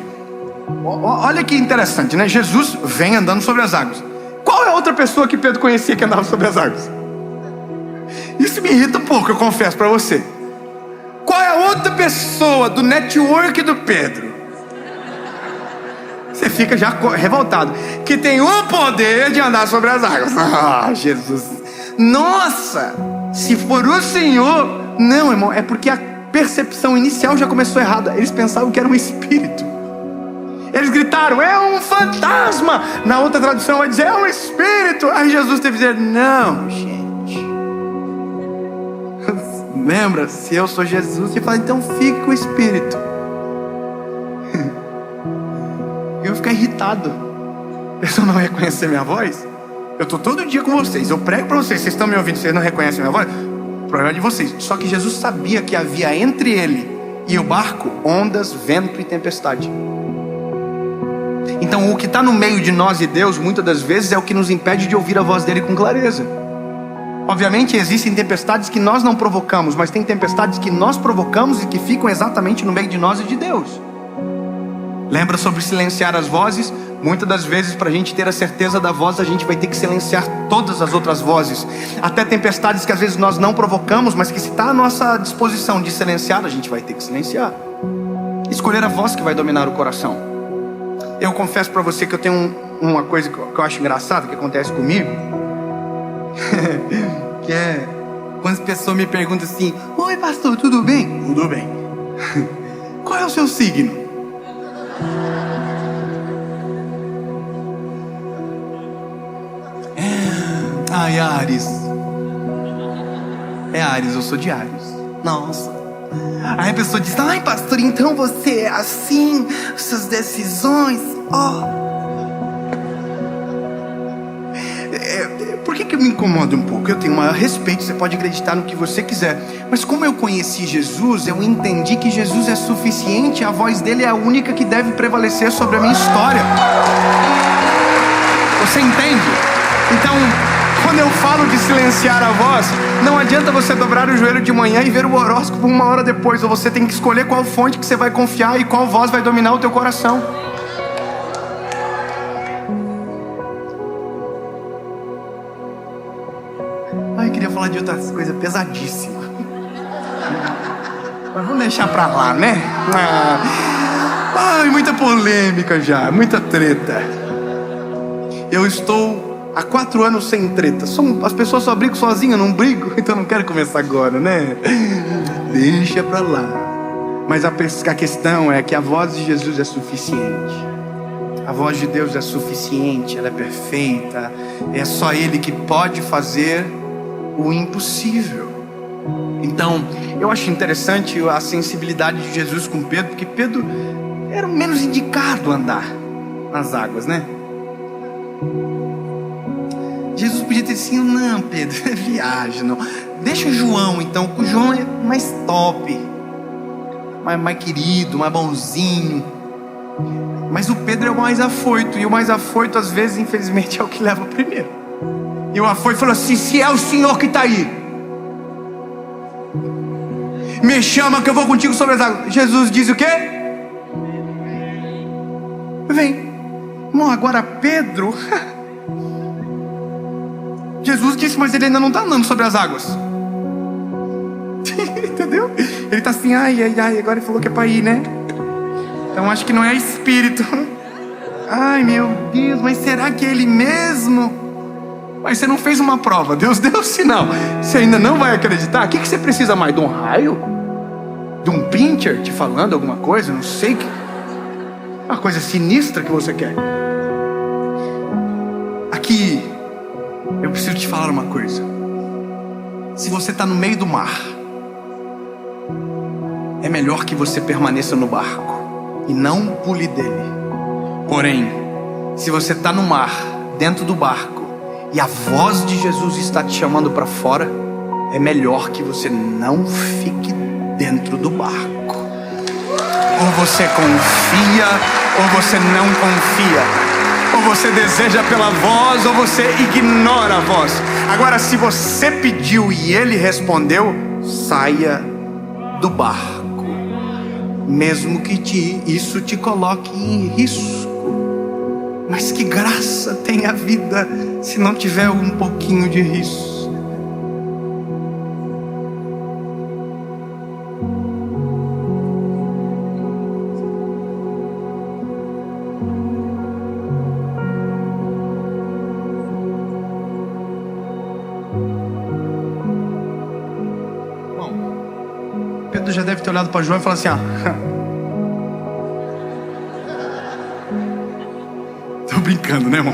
Olha que interessante, né? Jesus vem andando sobre as águas. Qual é a outra pessoa que Pedro conhecia que andava sobre as águas? Isso me irrita um pouco, eu confesso para você. Qual é a outra pessoa do network do Pedro? Você fica já revoltado. Que tem o poder de andar sobre as águas. Ah, Jesus. Nossa, se for o Senhor. Não, irmão, é porque a percepção inicial já começou errada. Eles pensavam que era um espírito. Eles gritaram: é um fantasma. Na outra tradução vai dizer: é um espírito. Aí Jesus teve que dizer: não, gente, Lembra? Se eu sou Jesus, ele fala, então fique com o Espírito. Eu vou ficar irritado. A pessoa não reconhecer minha voz. Eu estou todo dia com vocês, eu prego para vocês, vocês estão me ouvindo, vocês não reconhecem minha voz? O problema é de vocês. Só que Jesus sabia que havia entre ele e o barco ondas, vento e tempestade. Então o que está no meio de nós e Deus, muitas das vezes, é o que nos impede de ouvir a voz dele com clareza. Obviamente existem tempestades que nós não provocamos, mas tem tempestades que nós provocamos e que ficam exatamente no meio de nós e de Deus. Lembra sobre silenciar as vozes? Muitas das vezes, para a gente ter a certeza da voz, a gente vai ter que silenciar todas as outras vozes. Até tempestades que às vezes nós não provocamos, mas que se está à nossa disposição de silenciar, a gente vai ter que silenciar. Escolher a voz que vai dominar o coração. Eu confesso para você que eu tenho uma coisa que eu acho engraçada, que acontece comigo. Que é quando as pessoas me perguntam assim: oi pastor, tudo bem? Tudo bem. Qual é o seu signo? Ai, Áries. É Áries, eu sou de Áries. Nossa. Aí a pessoa diz: ai pastor, então você é assim, suas decisões, Por que eu me incomodo um pouco? Eu tenho um maior respeito, você pode acreditar no que você quiser, mas como eu conheci Jesus, eu entendi que Jesus é suficiente, a voz dele é a única que deve prevalecer sobre a minha história. Você entende? Então, quando eu falo de silenciar a voz, não adianta você dobrar o joelho de manhã e ver o horóscopo uma hora depois, ou você tem que escolher qual fonte que você vai confiar e qual voz vai dominar o teu coração. Ai, eu queria falar de outras coisas pesadíssimas, mas vamos deixar pra lá, né? Ai, muita polêmica já, muita treta. Eu estou há 4 anos sem treta. As pessoas só brigam sozinhas, não brigo. Então não quero começar agora, né? Deixa pra lá. Mas a questão é que a voz de Jesus é suficiente. A voz de Deus é suficiente, ela é perfeita. É só Ele que pode fazer o impossível. Então, eu acho interessante a sensibilidade de Jesus com Pedro, porque Pedro era o menos indicado a andar nas águas, né? Jesus podia ter assim: não, Pedro, viagem, não. Deixa o João, então, porque o João é mais top, mais querido, mais bonzinho. Mas o Pedro é o mais afoito, e o mais afoito, às vezes, infelizmente, é o que leva primeiro. E o afoito falou assim: se é o Senhor que está aí, me chama que eu vou contigo sobre as águas. Jesus diz o quê? Vem. Bom, agora Pedro... Jesus disse, mas ele ainda não está andando sobre as águas. Entendeu? Ele está assim: ai, agora ele falou que é para ir, né? Então acho que não é espírito. Ai, meu Deus, mas será que é ele mesmo? Mas você não fez uma prova, Deus deu o sinal. Você ainda não vai acreditar? O que você precisa mais? De um raio? De um pincher te falando alguma coisa? Não sei. Uma coisa sinistra que você quer. Aqui eu preciso te falar uma coisa. Se você está no meio do mar, é melhor que você permaneça no barco e não pule dele. Porém, se você está no mar, dentro do barco, e a voz de Jesus está te chamando para fora, é melhor que você não fique dentro do barco. Ou você confia, ou você não confia. Ou você deseja pela voz, ou você ignora a voz. Agora, se você pediu e ele respondeu, saia do barco, mesmo que isso te coloque em risco. Mas que graça tem a vida se não tiver um pouquinho de risco. Pedro já deve ter olhado para João e falado assim: tô brincando, né, irmão?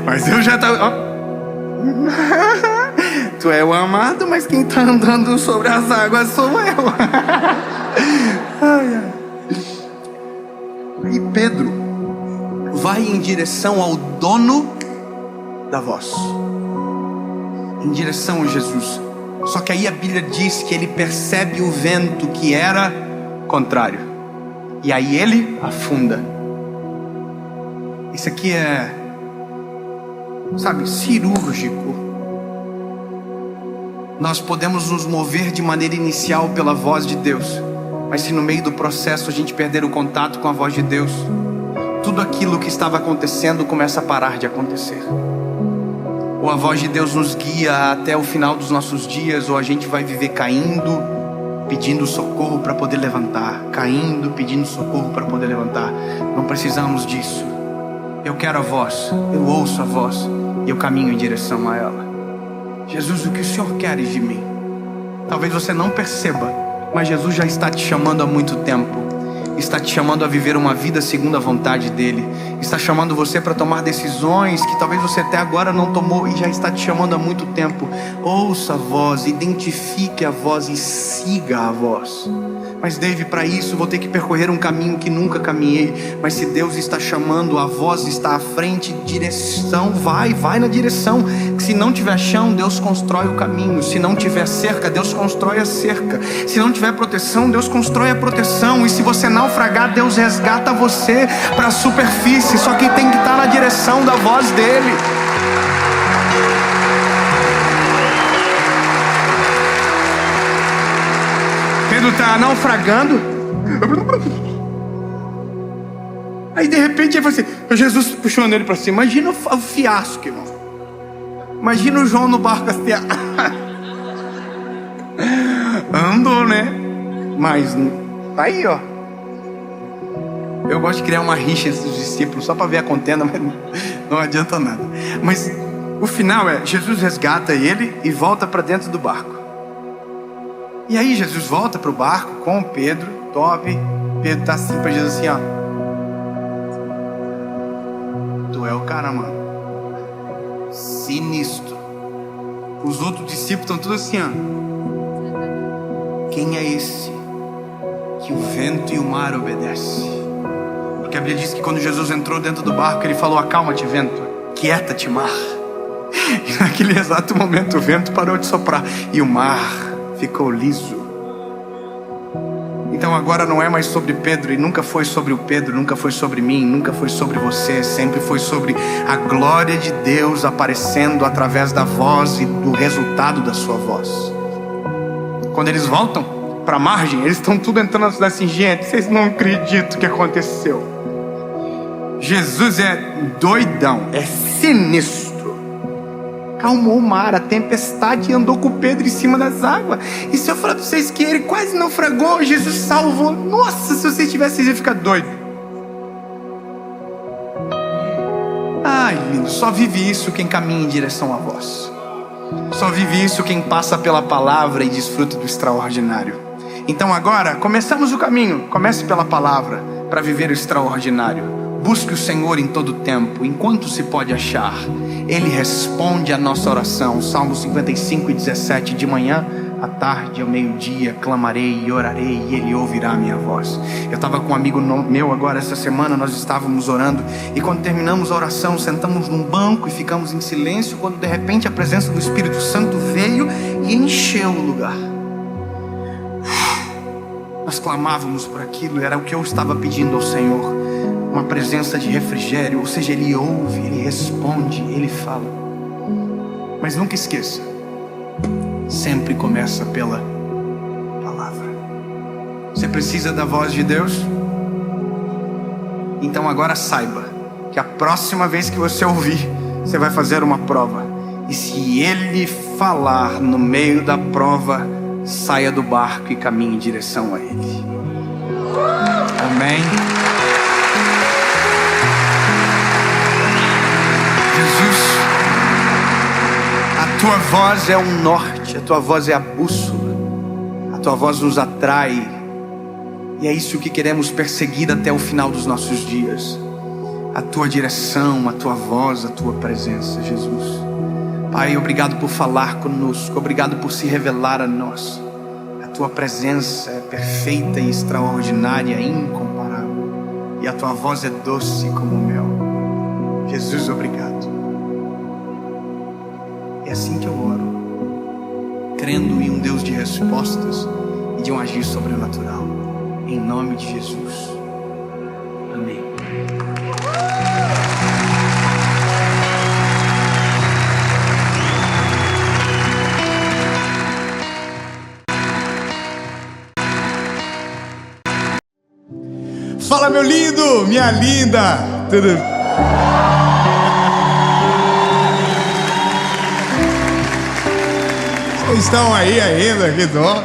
Mas eu já tava... Tu é o amado, mas quem está andando sobre as águas sou eu. Ai, ai. E Pedro vai em direção ao dono da voz, em direção a Jesus. Só que aí a Bíblia diz que ele percebe o vento que era contrário, e aí ele afunda. Isso aqui é, sabe, cirúrgico. Nós podemos nos mover de maneira inicial pela voz de Deus, mas se no meio do processo a gente perder o contato com a voz de Deus, tudo aquilo que estava acontecendo começa a parar de acontecer. Ou a voz de Deus nos guia até o final dos nossos dias, ou a gente vai viver caindo, pedindo socorro para poder levantar, caindo, pedindo socorro para poder levantar. Não precisamos disso. Eu quero a voz, eu ouço a voz e eu caminho em direção a ela. Jesus, o que o Senhor quer de mim? Talvez você não perceba, mas Jesus já está te chamando há muito tempo. Está te chamando a viver uma vida segundo a vontade dEle. Está chamando você para tomar decisões que talvez você até agora não tomou, e já está te chamando há muito tempo. Ouça a voz, identifique a voz e siga a voz. Mas Dave, para isso vou ter que percorrer um caminho que nunca caminhei. Mas se Deus está chamando, a voz está à frente, direção, vai na direção. Se não tiver chão, Deus constrói o caminho. Se não tiver cerca, Deus constrói a cerca. Se não tiver proteção, Deus constrói a proteção. E se você naufragar, Deus resgata você para a superfície. Só que tem que estar na direção da voz dEle. Pedro está naufragando. Aí de repente ele fala assim, Jesus puxando ele para cima. Imagina o fiasco, irmão. Imagina o João no barco assim. Andou, né? Mas tá aí, ó. Eu gosto de criar uma rixa entre os discípulos só para ver a contenda, mas não adianta nada. Mas o final é, Jesus resgata ele e volta para dentro do barco. E aí Jesus volta para o barco com Pedro, top. Pedro tá assim para Jesus assim, ó. Tu é o cara, mano. Sinistro. Os outros discípulos estão todos assim, ó. Quem é esse que o vento e o mar obedecem? Porque a Bíblia diz que quando Jesus entrou dentro do barco, ele falou, acalma-te, vento, quieta-te, mar. E naquele exato momento o vento parou de soprar e o mar ficou liso. Então agora não é mais sobre Pedro, e nunca foi sobre o Pedro, nunca foi sobre mim, nunca foi sobre você, sempre foi sobre a glória de Deus aparecendo através da voz e do resultado da sua voz. Quando eles voltam para a margem, eles estão tudo entrando na cidade assim, gente, vocês não acreditam o que aconteceu. Jesus é doidão, é sinistro. Calmou o mar, a tempestade, e andou com Pedro em cima das águas. E se eu falar para vocês que ele quase naufragou, Jesus salvou. Nossa, se vocês tivessem, ia ficar doido. Ai, lindo, só vive isso quem caminha em direção à voz. Só vive isso quem passa pela palavra e desfruta do extraordinário. Então agora, começamos o caminho. Comece pela palavra para viver o extraordinário. Busque o Senhor em todo tempo, enquanto se pode achar. Ele responde a nossa oração. Salmo 55:17. De manhã, à tarde, ao meio-dia, clamarei e orarei, e Ele ouvirá a minha voz. Eu estava com um amigo meu agora essa semana, nós estávamos orando, e quando terminamos a oração, sentamos num banco e ficamos em silêncio, quando de repente a presença do Espírito Santo veio e encheu o lugar. Nós clamávamos por aquilo, era o que eu estava pedindo ao Senhor. Uma presença de refrigério, ou seja, Ele ouve, Ele responde, Ele fala. Mas nunca esqueça, sempre começa pela palavra. Você precisa da voz de Deus? Então agora saiba que a próxima vez que você ouvir, você vai fazer uma prova. E se Ele falar no meio da prova, saia do barco e caminhe em direção a Ele. Amém? Jesus, a tua voz é um norte, a tua voz é a bússola, a tua voz nos atrai, e é isso que queremos perseguir até o final dos nossos dias. A tua direção, a tua voz, a tua presença, Jesus. Pai, obrigado por falar conosco, obrigado por se revelar a nós. A tua presença é perfeita e extraordinária, incomparável, e a tua voz é doce como mel. Jesus, obrigado. É assim que eu oro, crendo em um Deus de respostas e de um agir sobrenatural, em nome de Jesus. Amém. Fala, meu lindo, minha linda, tudo? Vocês estão aí ainda? Que dó.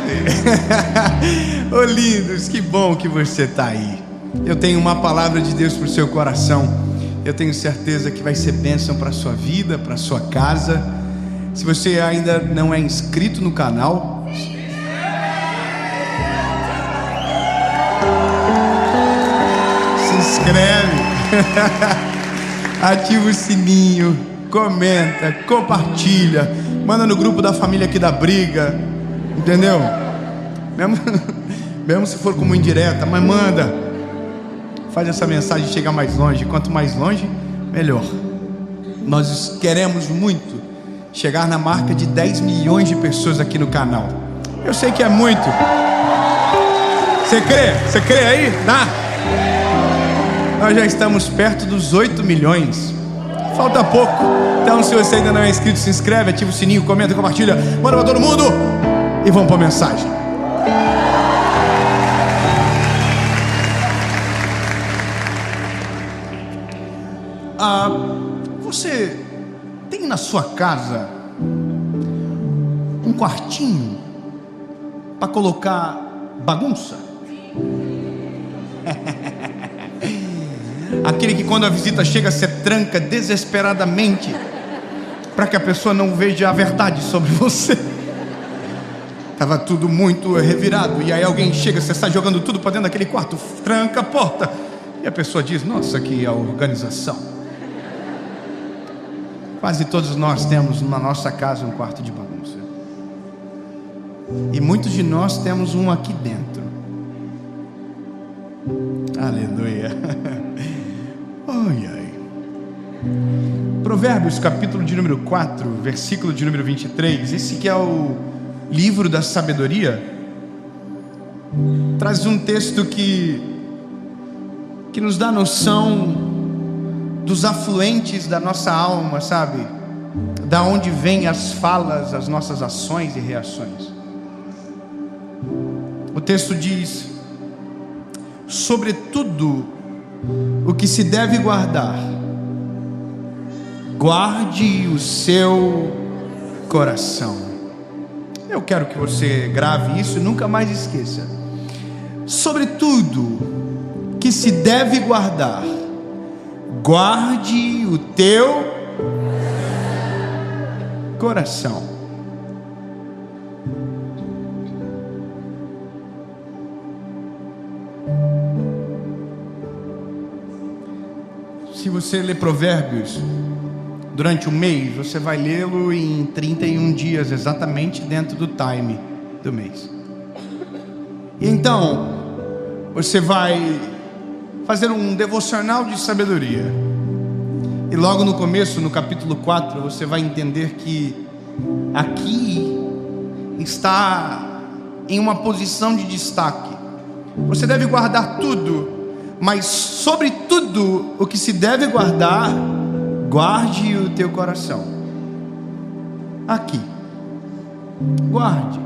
Ô lindos, que bom que você está aí. Eu tenho uma palavra de Deus para o seu coração. Eu tenho certeza que vai ser bênção para a sua vida, para a sua casa. Se você ainda não é inscrito no canal, se inscreve, ativa o sininho, comenta, compartilha, manda no grupo da família aqui da briga, entendeu? Mesmo se for como indireta, mas manda, faz essa mensagem chegar mais longe. Quanto mais longe, melhor. Nós queremos muito chegar na marca de 10 milhões de pessoas aqui no canal. Eu sei que é muito. Você crê? Você crê aí? Tá? Nós já estamos perto dos 8 milhões. Falta pouco. Então, se você ainda não é inscrito, se inscreve, ativa o sininho, comenta, compartilha, manda para todo mundo. E vamos para a mensagem. Você tem na sua casa um quartinho para colocar bagunça? Aquele que quando a visita chega, você tranca desesperadamente para que a pessoa não veja a verdade sobre você. Tava tudo muito revirado, e aí alguém chega, você está jogando tudo para dentro daquele quarto, tranca a porta, e a pessoa diz: nossa, que a organização. Quase todos nós temos na nossa casa um quarto de bagunça, e muitos de nós temos um aqui dentro. Aleluia. Ai, ai. Provérbios, capítulo de número 4, versículo de número 23. Esse que é o livro da sabedoria. Traz um texto que nos dá noção dos afluentes da nossa alma, sabe? Da onde vêm as falas, as nossas ações e reações. O texto diz: sobretudo o que se deve guardar, guarde o seu coração. Eu quero que você grave isso e nunca mais esqueça. Sobretudo que se deve guardar, guarde o teu coração. Se você ler Provérbios durante um mês, você vai lê-lo em 31 dias, exatamente dentro do time do mês. E então, você vai fazer um devocional de sabedoria. E logo no começo, no capítulo 4, você vai entender que aqui está em uma posição de destaque. Você deve guardar tudo, mas sobre tudo o que se deve guardar, guarde o teu coração. Aqui, guarde,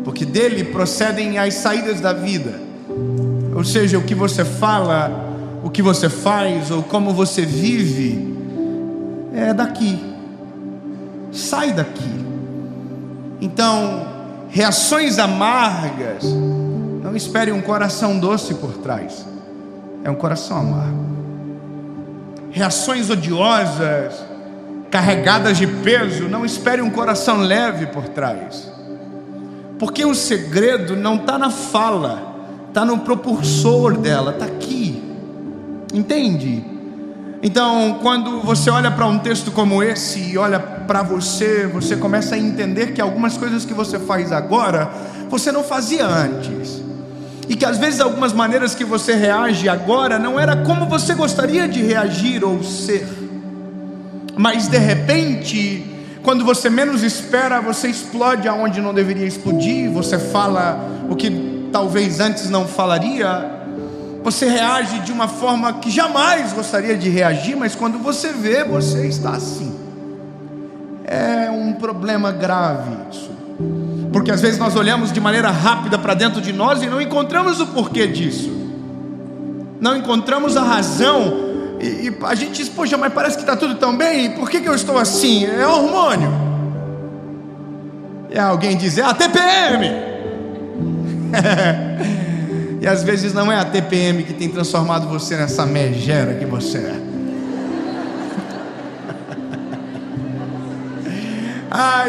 porque dele procedem as saídas da vida. Ou seja, o que você fala, o que você faz, ou como você vive, é daqui. Sai daqui. Então, reações amargas, não espere um coração doce por trás. É um coração amargo. Reações odiosas, carregadas de peso, não espere um coração leve por trás. Porque o segredo não está na fala, está no propulsor dela, está aqui. Entende? Então, quando você olha para um texto como esse e olha para você, você começa a entender que algumas coisas que você faz agora, você não fazia antes. E que às vezes algumas maneiras que você reage agora não era como você gostaria de reagir ou ser. Mas de repente, quando você menos espera, você explode aonde não deveria explodir, você fala o que talvez antes não falaria. Você reage de uma forma que jamais gostaria de reagir, mas quando você vê, você está assim. É um problema grave isso. Porque às vezes nós olhamos de maneira rápida para dentro de nós e não encontramos o porquê disso. Não encontramos a razão. E a gente diz, poxa, mas parece que está tudo tão bem, por que eu estou assim? É hormônio. E alguém diz, é a TPM. E às vezes não é a TPM que tem transformado você nessa megera que você é.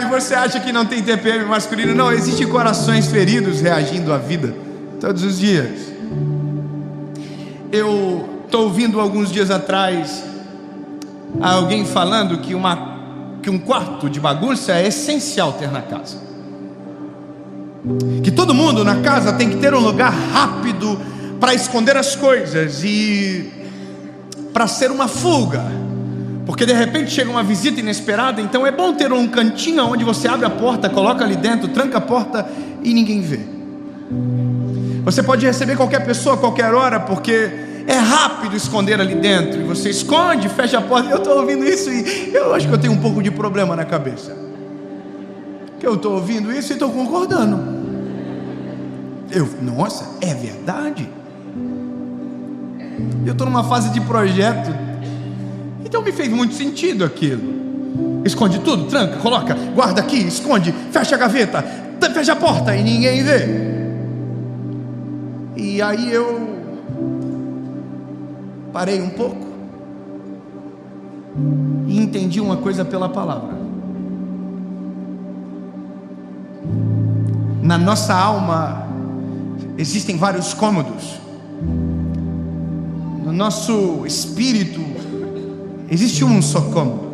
E você acha que não tem TPM masculino? Não, existem corações feridos reagindo à vida todos os dias. Eu estou ouvindo alguns dias atrás alguém falando que um quarto de bagunça é essencial ter na casa. Que todo mundo na casa tem que ter um lugar rápido para esconder as coisas e para ser uma fuga, porque de repente chega uma visita inesperada. Então é bom ter um cantinho onde você abre a porta, coloca ali dentro, tranca a porta e ninguém vê. Você pode receber qualquer pessoa a qualquer hora, porque é rápido esconder ali dentro, e você esconde, fecha a porta. Eu estou ouvindo isso e eu acho que eu tenho um pouco de problema na cabeça, que eu estou ouvindo isso e estou concordando. Nossa, é verdade. Eu estou numa fase de projeto, então me fez muito sentido aquilo. Esconde tudo, tranca, coloca, guarda aqui, esconde, fecha a gaveta, fecha a porta e ninguém vê. E aí eu parei um pouco e entendi uma coisa pela palavra. Na nossa alma existem vários cômodos. No nosso espírito existe um só cômodo,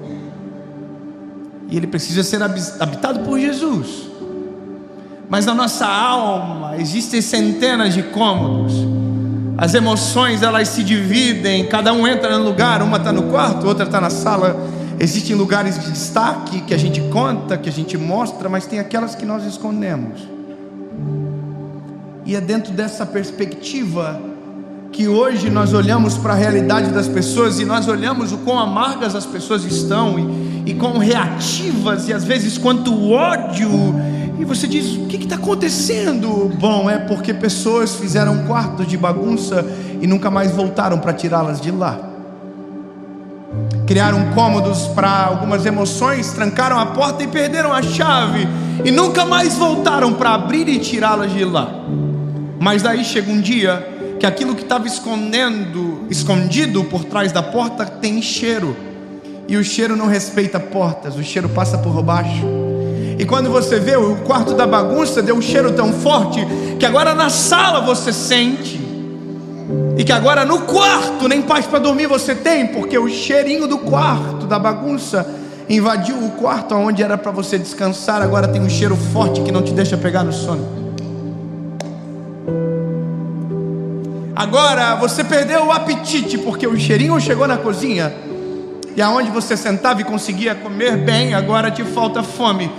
e ele precisa ser habitado por Jesus. Mas na nossa alma existem centenas de cômodos. As emoções, elas se dividem, cada um entra no lugar. Uma está no quarto, outra está na sala. Existem lugares de destaque que a gente conta, que a gente mostra, mas tem aquelas que nós escondemos. E é dentro dessa perspectiva que hoje nós olhamos para a realidade das pessoas, e nós olhamos o quão amargas as pessoas estão, e quão reativas, e às vezes quanto ódio. E você diz, o que está acontecendo? Bom, é porque pessoas fizeram um quarto de bagunça e nunca mais voltaram para tirá-las de lá. Criaram cômodos para algumas emoções, trancaram a porta e perderam a chave, e nunca mais voltaram para abrir e tirá-las de lá. Mas daí chega um dia que aquilo que estava escondido por trás da porta tem cheiro, e o cheiro não respeita portas, o cheiro passa por baixo. E quando você vê, o quarto da bagunça deu um cheiro tão forte que agora na sala você sente, e que agora no quarto nem paz para dormir você tem, porque o cheirinho do quarto da bagunça invadiu o quarto onde era para você descansar. Agora tem um cheiro forte que não te deixa pegar no sono. Agora você perdeu o apetite, porque o cheirinho chegou na cozinha, e aonde você sentava e conseguia comer bem, agora te falta fome,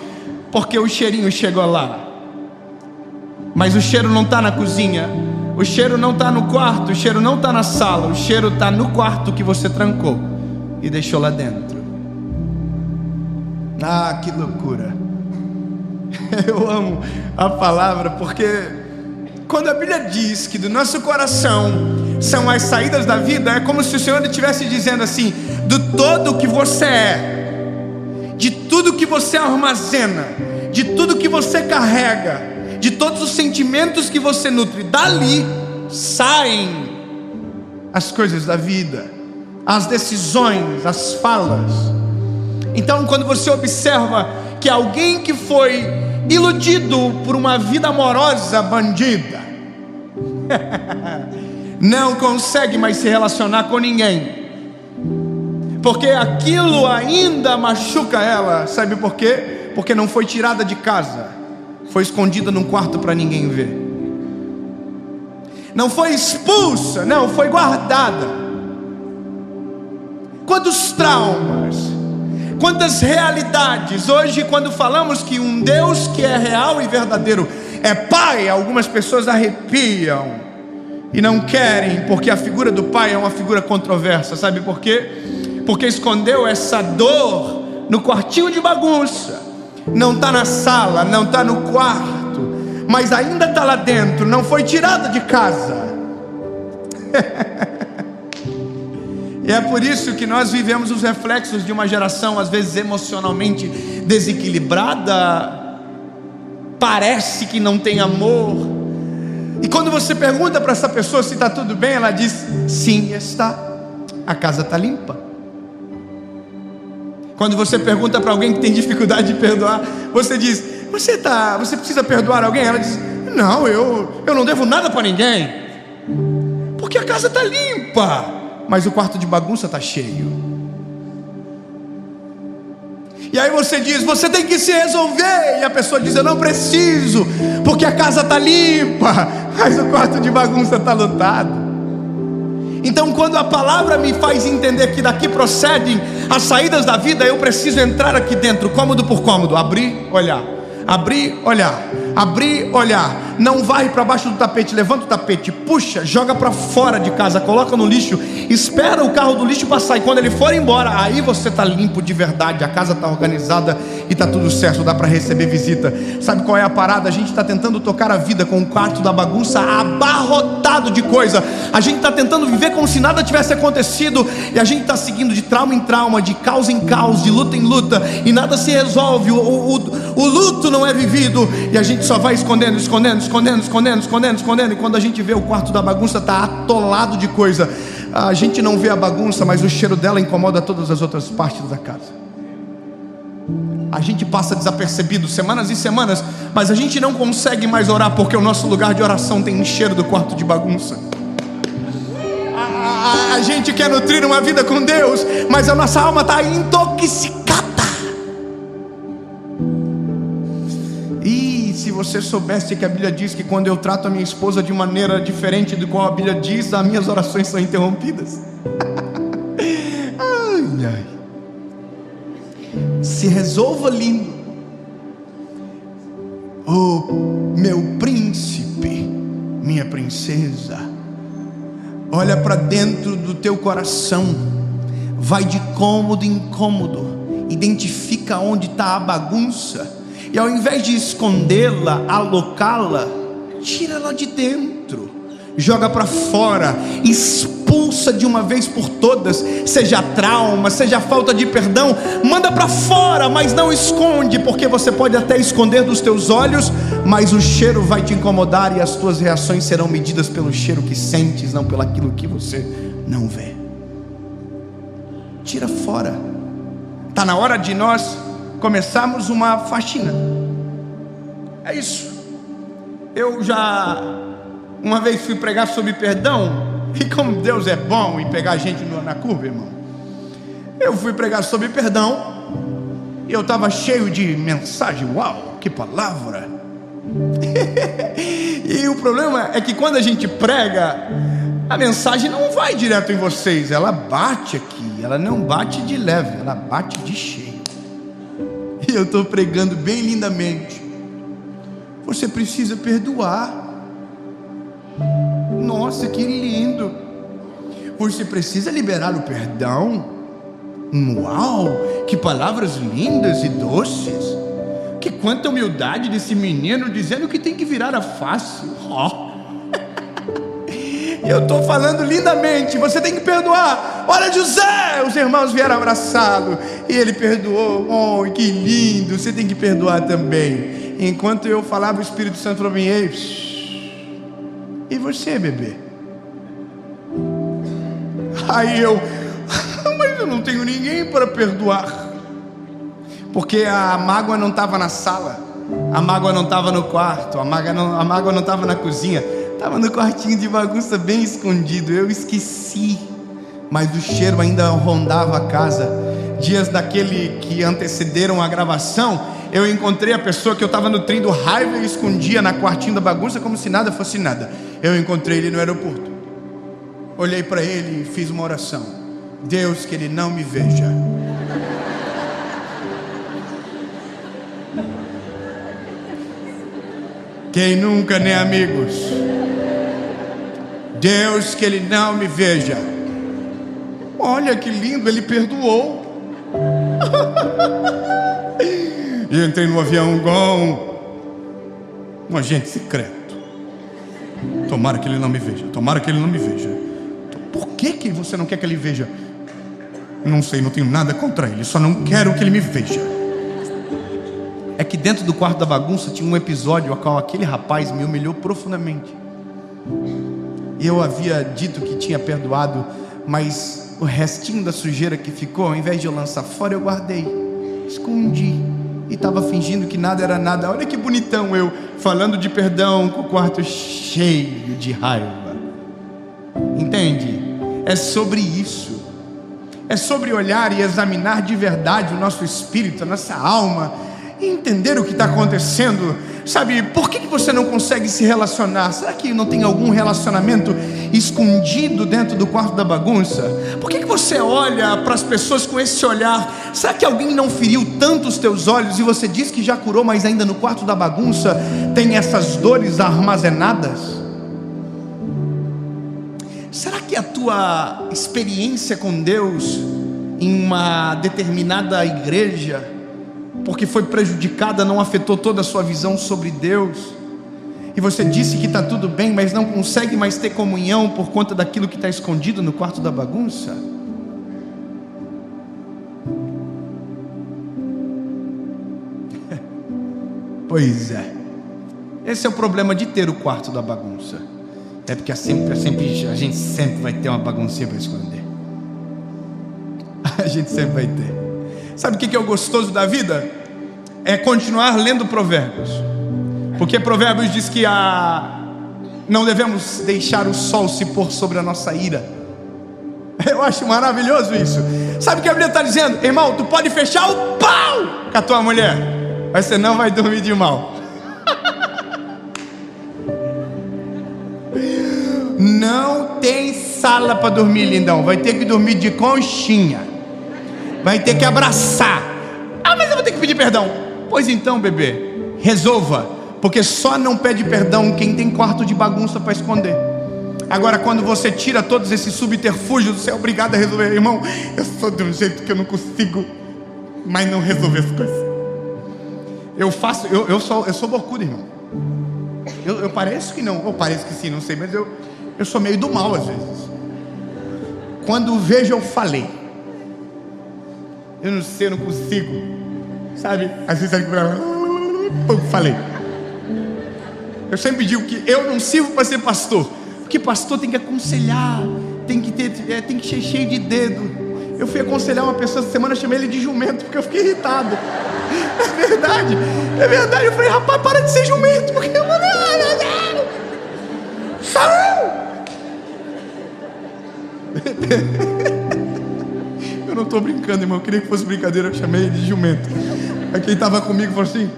porque o cheirinho chegou lá. Mas o cheiro não está na cozinha, o cheiro não está no quarto, o cheiro não está na sala, o cheiro está no quarto que você trancou e deixou lá dentro. Ah, que loucura. Eu amo a palavra, porque quando a Bíblia diz que do nosso coração são as saídas da vida, é como se o Senhor estivesse dizendo assim: do todo que você é, de tudo que você armazena, de tudo que você carrega, de todos os sentimentos que você nutre, dali saem as coisas da vida, as decisões, as falas. Então, quando você observa que alguém que foi iludido por uma vida amorosa bandida não consegue mais se relacionar com ninguém, porque aquilo ainda machuca ela. Sabe por quê? Porque não foi tirada de casa, foi escondida num quarto para ninguém ver. Não foi expulsa, não, foi guardada. Quantos traumas, quantas realidades. Hoje, quando falamos que um Deus que é real e verdadeiro é Pai, algumas pessoas arrepiam e não querem, porque a figura do Pai é uma figura controversa. Sabe por quê? Porque escondeu essa dor no quartinho de bagunça. Não está na sala, não está no quarto, mas ainda está lá dentro, não foi tirada de casa. E é por isso que nós vivemos os reflexos de uma geração, às vezes emocionalmente desequilibrada, parece que não tem amor. E quando você pergunta para essa pessoa se está tudo bem, ela diz: sim, está, a casa está limpa. Quando você pergunta para alguém que tem dificuldade de perdoar, você diz: você precisa perdoar alguém? Ela diz: não, eu não devo nada para ninguém, porque a casa está limpa, mas o quarto de bagunça está cheio. E aí você diz: você tem que se resolver. E a pessoa diz: eu não preciso, porque a casa está limpa, mas o quarto de bagunça está lotado. Então, quando a palavra me faz entender que daqui procedem as saídas da vida, eu preciso entrar aqui dentro, cômodo por cômodo, abrir, olhar, abrir, olhar, abrir, olhar. Não vai para baixo do tapete, levanta o tapete, puxa, joga para fora de casa, coloca no lixo, espera o carro do lixo passar, e quando ele for embora, aí você está limpo de verdade, a casa está organizada e está tudo certo, dá para receber visita. Sabe qual é a parada? A gente está tentando tocar a vida com o quarto da bagunça abarrotado de coisa. A gente está tentando viver como se nada tivesse acontecido, e a gente está seguindo de trauma em trauma, de caos em caos, de luta em luta, e nada se resolve. O luto não é vivido, e a gente só vai escondendo. E quando a gente vê, o quarto da bagunça está atolado de coisa. A gente não vê a bagunça, mas o cheiro dela incomoda todas as outras partes da casa. A gente passa desapercebido semanas e semanas, mas a gente não consegue mais orar, porque o nosso lugar de oração tem cheiro do quarto de bagunça. A gente quer nutrir uma vida com Deus, mas a nossa alma está intoxicada. E se você soubesse que a Bíblia diz que quando eu trato a minha esposa de maneira diferente do qual a Bíblia diz, as minhas orações são interrompidas. Ai, ai. Se resolva, lindo. Oh, meu príncipe, minha princesa, olha para dentro do teu coração, vai de cômodo em cômodo, identifica onde está a bagunça, e ao invés de escondê-la, alocá-la, tira ela de dentro, joga para fora, expulsa de uma vez por todas, seja trauma, seja falta de perdão, manda para fora, mas não esconde, porque você pode até esconder dos teus olhos, mas o cheiro vai te incomodar, e as tuas reações serão medidas pelo cheiro que sentes, não pelo aquilo que você não vê. Tira fora. Está na hora de nós começarmos uma faxina. É isso. Eu já uma vez fui pregar sobre perdão, e como Deus é bom em pegar a gente na curva, irmão. Eu fui pregar sobre perdão, e eu estava cheio de mensagem. Uau, que palavra! E o problema é que quando a gente prega, a mensagem não vai direto em vocês, ela bate aqui, ela não bate de leve, ela bate de cheio. E eu estou pregando bem lindamente: você precisa perdoar. Nossa, que lindo! Você precisa liberar o perdão. Uau, que palavras lindas e doces! Que quanta humildade desse menino, dizendo que tem que virar a face. Oh. Eu estou falando lindamente, você tem que perdoar. Olha José, os irmãos vieram abraçá-lo, e ele perdoou. Oh, que lindo, você tem que perdoar também. Enquanto eu falava, o Espírito Santo falou: ei, e você, bebê? Aí eu: mas eu não tenho ninguém para perdoar. Porque a mágoa não estava na sala, a mágoa não estava no quarto, a mágoa não estava na cozinha, estava no quartinho de bagunça bem escondido. Eu esqueci mas o cheiro ainda rondava a casa. Dias daquele que antecederam a gravação, eu encontrei a pessoa que eu estava nutrindo raiva e escondia na quartinho da bagunça como se nada fosse nada. Eu encontrei ele no aeroporto. Olhei para ele e fiz uma oração: Deus, que ele não me veja. Quem nunca, né, amigos? Deus, que ele não me veja. Olha que lindo, ele perdoou. E entrei no avião igual um agente secreto. Tomara que ele não me veja. Tomara que ele não me veja. Por que você não quer que ele veja? Não sei, não tenho nada contra ele, só não quero que ele me veja. É que dentro do quarto da bagunça tinha um episódio ao qual aquele rapaz me humilhou profundamente. E eu havia dito que tinha perdoado, mas o restinho da sujeira que ficou, ao invés de eu lançar fora, eu guardei, escondi, e estava fingindo que nada era nada. Olha que bonitão eu, falando de perdão com o quarto cheio de raiva. Entende? É sobre isso. É sobre olhar e examinar de verdade o nosso espírito, a nossa alma, e entender o que está acontecendo. Sabe, por que você não consegue se relacionar? Será que não tem algum relacionamento escondido dentro do quarto da bagunça? Por que você olha para as pessoas com esse olhar? Será que alguém não feriu tanto os teus olhos e você diz que já curou, mas ainda no quarto da bagunça tem essas dores armazenadas? Será que a tua experiência com Deus em uma determinada igreja, porque foi prejudicada, não afetou toda a sua visão sobre Deus? E você disse que está tudo bem, mas não consegue mais ter comunhão por conta daquilo que está escondido no quarto da bagunça? Pois é. Esse é o problema de ter o quarto da bagunça. É porque a gente sempre vai ter uma baguncinha para esconder. A gente sempre vai ter. Sabe o que é o gostoso da vida? É continuar lendo Provérbios. Porque Provérbios diz que não devemos deixar o sol se pôr sobre a nossa ira. Eu acho maravilhoso isso. Sabe o que a Bíblia está dizendo? Irmão, tu pode fechar o pau com a tua mulher, mas você não vai dormir de mal. Não tem sala para dormir, lindão. Vai ter que dormir de conchinha. Vai ter que abraçar. Ah, mas eu vou ter que pedir perdão. Pois então, bebê, resolva. Porque só não pede perdão quem tem quarto de bagunça para esconder. Agora, quando você tira todos esses subterfúgios, você é obrigado a resolver. Irmão, eu sou de um jeito que eu não consigo mais não resolver as coisas. Eu sou bocudo, irmão. Eu pareço que não, ou pareço que sim, não sei, mas eu sou meio do mal às vezes. Quando vejo, eu falei. Eu não sei, eu não consigo. Sabe? Às vezes eu falei. Eu sempre digo que eu não sirvo para ser pastor, porque pastor tem que aconselhar, tem que ser cheio de dedo. Eu fui aconselhar uma pessoa essa semana, chamei ele de jumento, porque eu fiquei irritado. É verdade. Eu falei, rapaz, para de ser jumento, porque eu falei, eu não estou brincando, irmão. Eu queria que fosse brincadeira. Eu chamei ele de jumento. Aí quem estava comigo falou assim,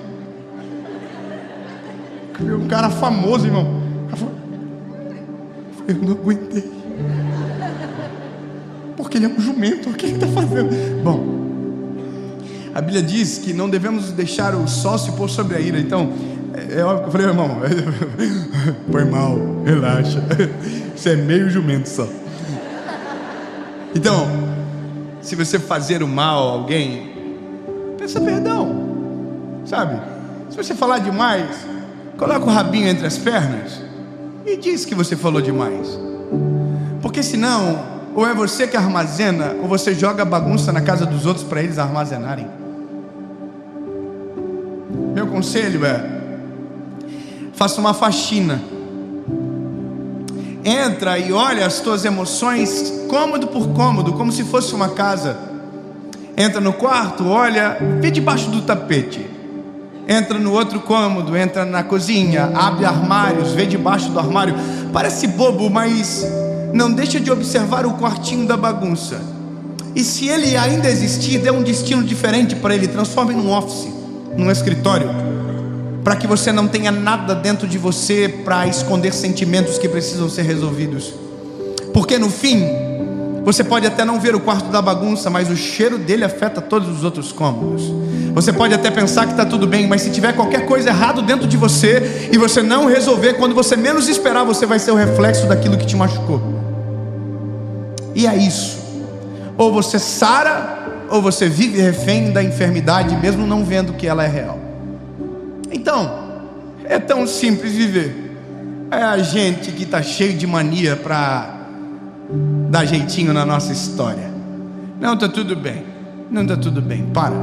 um cara famoso, irmão. Eu não aguentei, porque ele é um jumento. O que ele está fazendo? Bom, a Bíblia diz que não devemos deixar o sol se pôr sobre a ira. Então, é óbvio que eu falei, irmão, põe mal, relaxa. Você é meio jumento só. Então, se você fazer o mal a alguém, peça perdão, sabe? Se você falar demais, coloca o rabinho entre as pernas e diz que você falou demais. Porque senão, ou é você que armazena, ou você joga a bagunça na casa dos outros para eles armazenarem. Meu conselho é: faça uma faxina. Entra e olha as tuas emoções cômodo por cômodo, como se fosse uma casa. Entra no quarto, olha, vê debaixo do tapete. Entra no outro cômodo, entra na cozinha, abre armários, vê debaixo do armário. Parece bobo, mas Não deixa de observar o quartinho da bagunça. E se ele ainda existir, dê um destino diferente para ele. Transforme num office, num escritório, para que você não tenha nada dentro de você para esconder sentimentos que precisam ser resolvidos. Porque no fim, você pode até não ver o quarto da bagunça, mas o cheiro dele afeta todos os outros cômodos. Você pode até pensar que está tudo bem, mas se tiver qualquer coisa errada dentro de você e você não resolver, quando você menos esperar, você vai ser o reflexo daquilo que te machucou. E é isso. Ou você sara, ou você vive refém da enfermidade, mesmo não vendo que ela é real. Então, é tão simples viver. É a gente que está cheio de mania para dar jeitinho na nossa história. Não, está tudo bem. Não está tudo bem, para.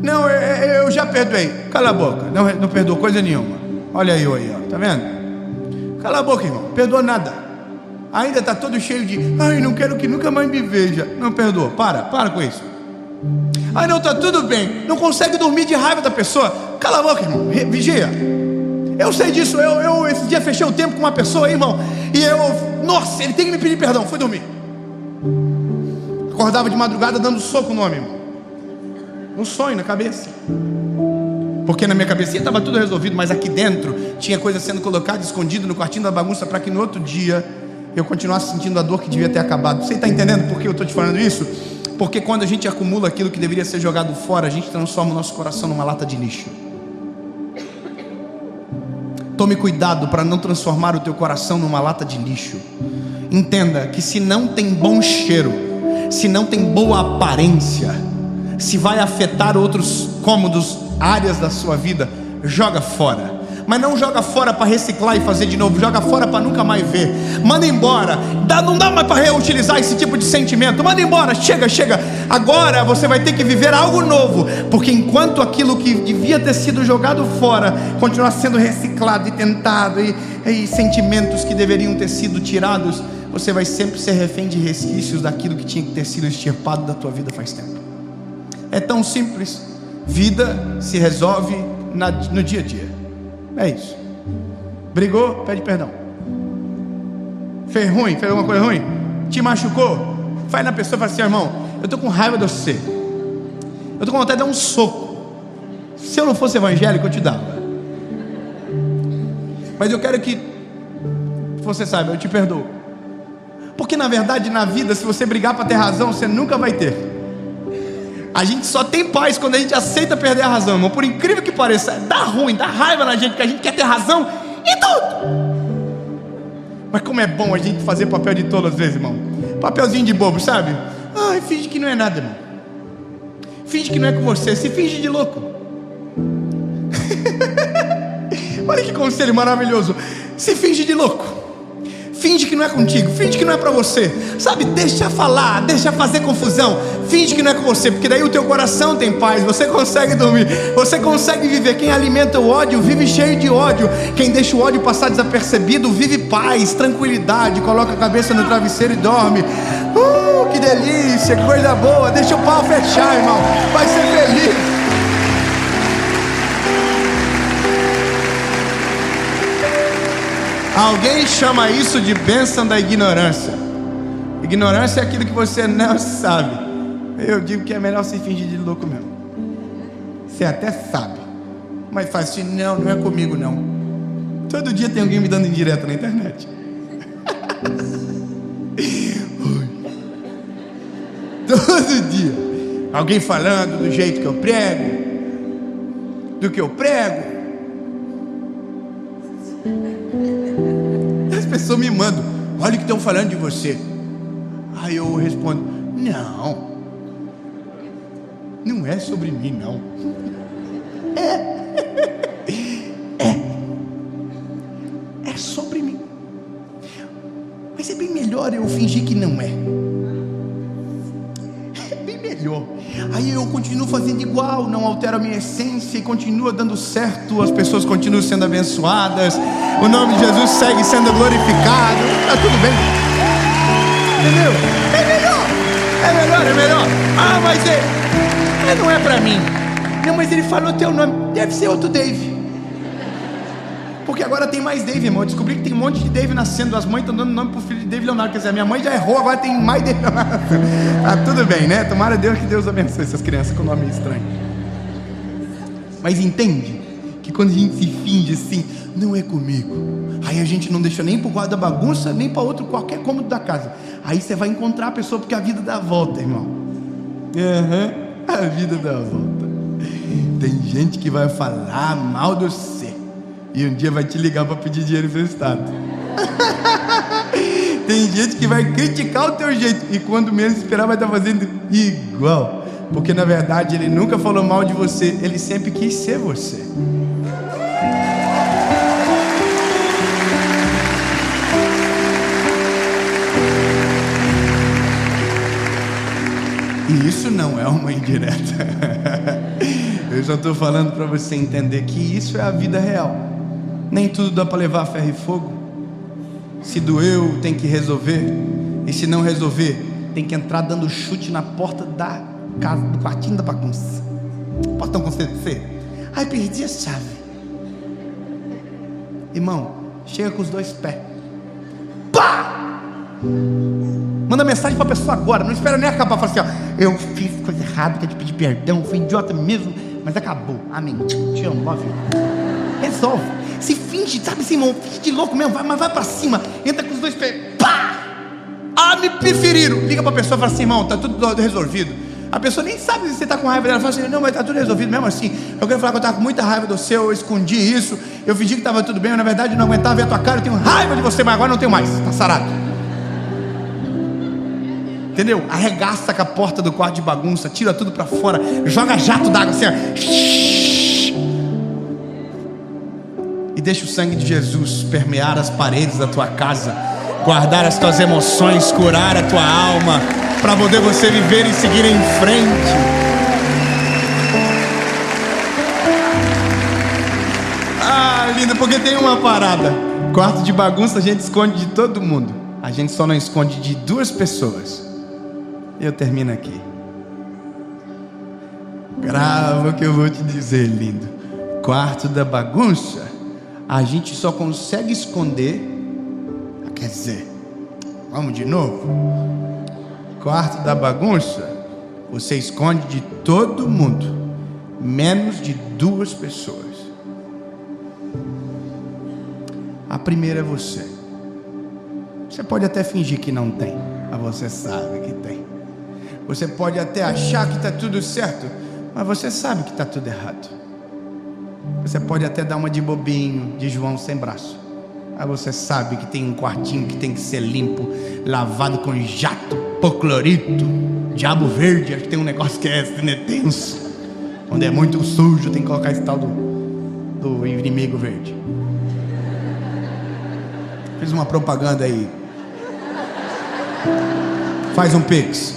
Não, eu já perdoei. Cala a boca, não perdoou coisa nenhuma. Olha aí, ó, tá vendo? Cala a boca, irmão, perdoa nada. Ainda está todo cheio de, ai, não quero que nunca mais me veja. Não perdoa, para com isso. Ai, não, está tudo bem. Não consegue dormir de raiva da pessoa. Cala a boca, irmão, vigia. Eu sei disso, eu esse dia fechei o tempo com uma pessoa aí, irmão, e nossa, ele tem que me pedir perdão. Fui dormir. Acordava de madrugada dando soco no homem, irmão. Um sonho na cabeça. Porque na minha cabecinha estava tudo resolvido, mas aqui dentro tinha coisa sendo colocada, escondida no quartinho da bagunça, para que no outro dia eu continuasse sentindo a dor que devia ter acabado. Você está entendendo por que eu estou te falando isso? Porque quando a gente acumula aquilo que deveria ser jogado fora, a gente transforma o nosso coração numa lata de lixo. Tome cuidado para não transformar o teu coração numa lata de lixo. Entenda que se não tem bom cheiro, se não tem boa aparência, se vai afetar outros cômodos, áreas da sua vida, joga fora. Mas não joga fora para reciclar e fazer de novo. Joga fora para nunca mais ver. Manda embora. Não dá mais para reutilizar esse tipo de sentimento. Manda embora, chega. Agora você vai ter que viver algo novo. Porque enquanto aquilo que devia ter sido jogado fora continuar sendo reciclado e tentado, e sentimentos que deveriam ter sido tirados, você vai sempre ser refém de resquícios daquilo que tinha que ter sido extirpado da tua vida faz tempo. É tão simples. Vida se resolve no dia a dia. É isso. Brigou, pede perdão. Fez alguma coisa ruim, te machucou, vai na pessoa e fala assim: irmão, eu estou com raiva de você, eu estou com vontade de dar um soco. Se eu não fosse evangélico, eu te dava. Mas eu quero que você saiba, eu te perdoo. Porque na verdade na vida, se você brigar para ter razão, você nunca vai ter. A gente só tem paz quando a gente aceita perder a razão, irmão. Por incrível que pareça, dá ruim, dá raiva na gente, que a gente quer ter razão em tudo. Mas como é bom a gente fazer papel de tolo às vezes, irmão. Papelzinho de bobo, sabe? Ai, finge que não é nada, irmão. Finge que não é com você, se finge de louco. Olha que conselho maravilhoso. Se finge de louco. Finge que não é contigo, finge que não é para você, sabe? Deixa falar, deixa fazer confusão. Finge que não é com você, porque daí o teu coração tem paz. Você consegue dormir, você consegue viver. Quem alimenta o ódio vive cheio de ódio. Quem deixa o ódio passar desapercebido vive paz, tranquilidade. Coloca a cabeça no travesseiro e dorme. Que delícia, que coisa boa. Deixa o pau fechar, irmão, vai ser feliz. Alguém chama isso de bênção da ignorância. Ignorância é aquilo que você não sabe. Eu digo que é melhor se fingir de louco mesmo. Você até sabe, mas faz assim: não é comigo não. Todo dia tem alguém me dando indireta na internet. Todo dia alguém falando do jeito que eu prego, do que eu prego. As pessoas me mandam: olha o que estão falando de você. Aí eu respondo: não é sobre mim não. É sobre mim. Mas é bem melhor eu fingir que não é. É bem melhor. Aí eu continuo fazendo igual, não altero a minha essência e continua dando certo. As pessoas continuam sendo abençoadas, o nome de Jesus segue sendo glorificado. Está tudo bem. Entendeu? É melhor. Ah, mas não é pra mim. Não, mas ele falou teu nome, deve ser outro Dave. Porque agora tem mais Dave, irmão. Eu descobri que tem um monte de Dave nascendo. As mães estão dando nome pro filho de Dave Leonardo. Quer dizer, a minha mãe já errou, agora tem mais Dave Leonardo. Tá tudo bem, né? Tomara a Deus que Deus abençoe essas crianças com nome estranho. Mas entende que quando a gente se finge assim, não é comigo, aí a gente não deixa nem pro quarto da bagunça, nem para outro qualquer cômodo da casa. Aí você vai encontrar a pessoa, porque a vida dá a volta, irmão. A vida dá a volta. Tem gente que vai falar mal de você e um dia vai te ligar para pedir dinheiro emprestado. Tem gente que vai criticar o teu jeito e quando menos esperar vai estar fazendo igual. Porque na verdade ele nunca falou mal de você, ele sempre quis ser você. E isso não é uma indireta. Eu só estou falando para você entender que isso é a vida real. Nem tudo dá para levar a ferro e fogo. Se doeu, tem que resolver. E se não resolver, tem que entrar dando chute na porta da casa, do quartinho da bagunça. Portão com CC. Ai, perdi a chave. Irmão, chega com os dois pés. Pá! Manda mensagem pra pessoa agora. Não espera nem acabar. Fala assim, ó, eu fiz coisa errada, quero te pedir perdão, fui idiota mesmo, mas acabou. Amém. Te amo, love you. Resolve. Se finge, sabe assim, irmão, finge de louco mesmo, mas vai pra cima. Entra com os dois pés. Pá! Ah, me preferiram. Liga pra pessoa e fala assim, irmão, tá tudo resolvido. A pessoa nem sabe se você está com raiva dela. Fala assim, não, mas está tudo resolvido mesmo assim. Eu quero falar que eu estava com muita raiva do seu. Eu escondi isso, eu fingi que estava tudo bem, mas na verdade eu não aguentava ver a tua cara. Eu tenho raiva de você, mas agora não tenho mais. Está sarado. Entendeu? Arregaça com a porta do quarto de bagunça, tira tudo para fora, joga jato d'água assim, ó. E deixa o sangue de Jesus permear as paredes da tua casa, guardar as tuas emoções, curar a tua alma, para poder você viver e seguir em frente. Ah, lindo, porque tem uma parada. Quarto de bagunça a gente esconde de todo mundo. A gente só não esconde de duas pessoas. Eu termino aqui. Grava o que eu vou te dizer, lindo. Quarto da bagunça a gente só consegue esconder. Quer dizer, vamos de novo. Quarto da bagunça você esconde de todo mundo, menos de duas pessoas. A primeira é você. Você pode até fingir que não tem, mas você sabe que tem. Você pode até achar que está tudo certo, mas você sabe que está tudo errado. Você pode até dar uma de bobinho, de João sem braço, mas você sabe que tem um quartinho que tem que ser limpo, lavado com jato, hipoclorito, diabo verde. Acho que tem um negócio que é tenso. Quando é muito sujo, tem que colocar esse tal do inimigo verde. Fiz uma propaganda aí. Faz um pix.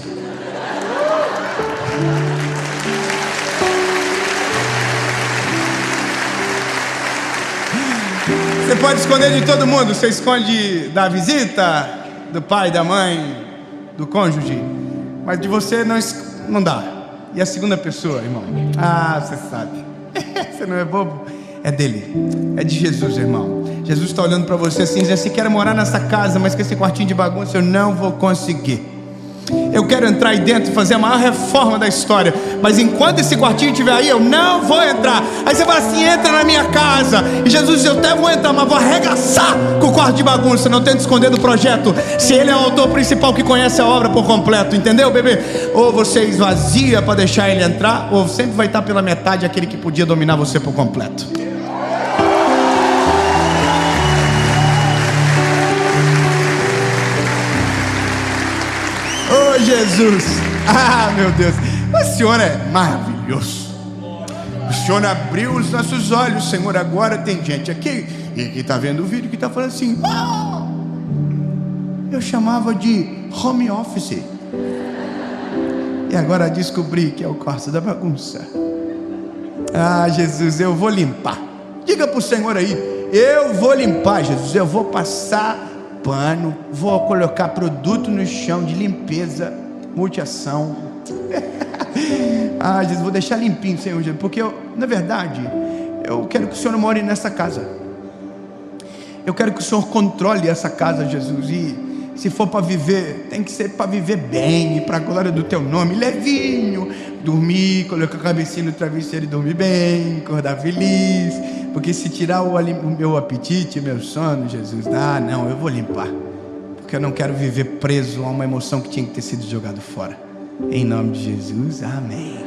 Você pode esconder de todo mundo. Você esconde da visita, do pai, da mãe, do cônjuge, mas de você não dá. E a segunda pessoa, irmão? Ah, você sabe. Você não é bobo? É dele, é de Jesus, irmão. Jesus está olhando para você assim, dizendo assim: quero morar nessa casa, mas com esse quartinho de bagunça eu não vou conseguir. Eu quero entrar aí dentro e fazer a maior reforma da história, mas enquanto esse quartinho estiver aí, eu não vou entrar. Aí você fala assim: entra na minha casa. E Jesus diz: eu até vou entrar, mas vou arregaçar com o quarto de bagunça. Não tenta esconder do projeto, se ele é o autor principal que conhece a obra por completo. Entendeu, bebê? Ou você esvazia para deixar ele entrar, ou sempre vai estar pela metade aquele que podia dominar você por completo. Oh, Jesus! Ah, meu Deus! O Senhor é maravilhoso. O Senhor abriu os nossos olhos, Senhor. Agora tem gente aqui e que está vendo o vídeo que está falando assim: oh, eu chamava de home office, e agora descobri que é o quarto da bagunça. Ah, Jesus, eu vou limpar. Diga para o Senhor aí: eu vou limpar, Jesus. Eu vou passar pano, vou colocar produto no chão de limpeza, multiação. Ah, Jesus, vou deixar limpinho, Senhor Jesus, porque eu, na verdade, eu quero que o Senhor more nessa casa. Eu quero que o Senhor controle essa casa, Jesus. E se for para viver, tem que ser para viver bem, e para a glória do teu nome, levinho, dormir, colocar a cabecinha no travesseiro e dormir bem, acordar feliz. Porque se tirar o meu apetite, meu sono, Jesus, não, eu vou limpar, porque eu não quero viver preso a uma emoção que tinha que ter sido jogada fora. Em nome de Jesus, amém.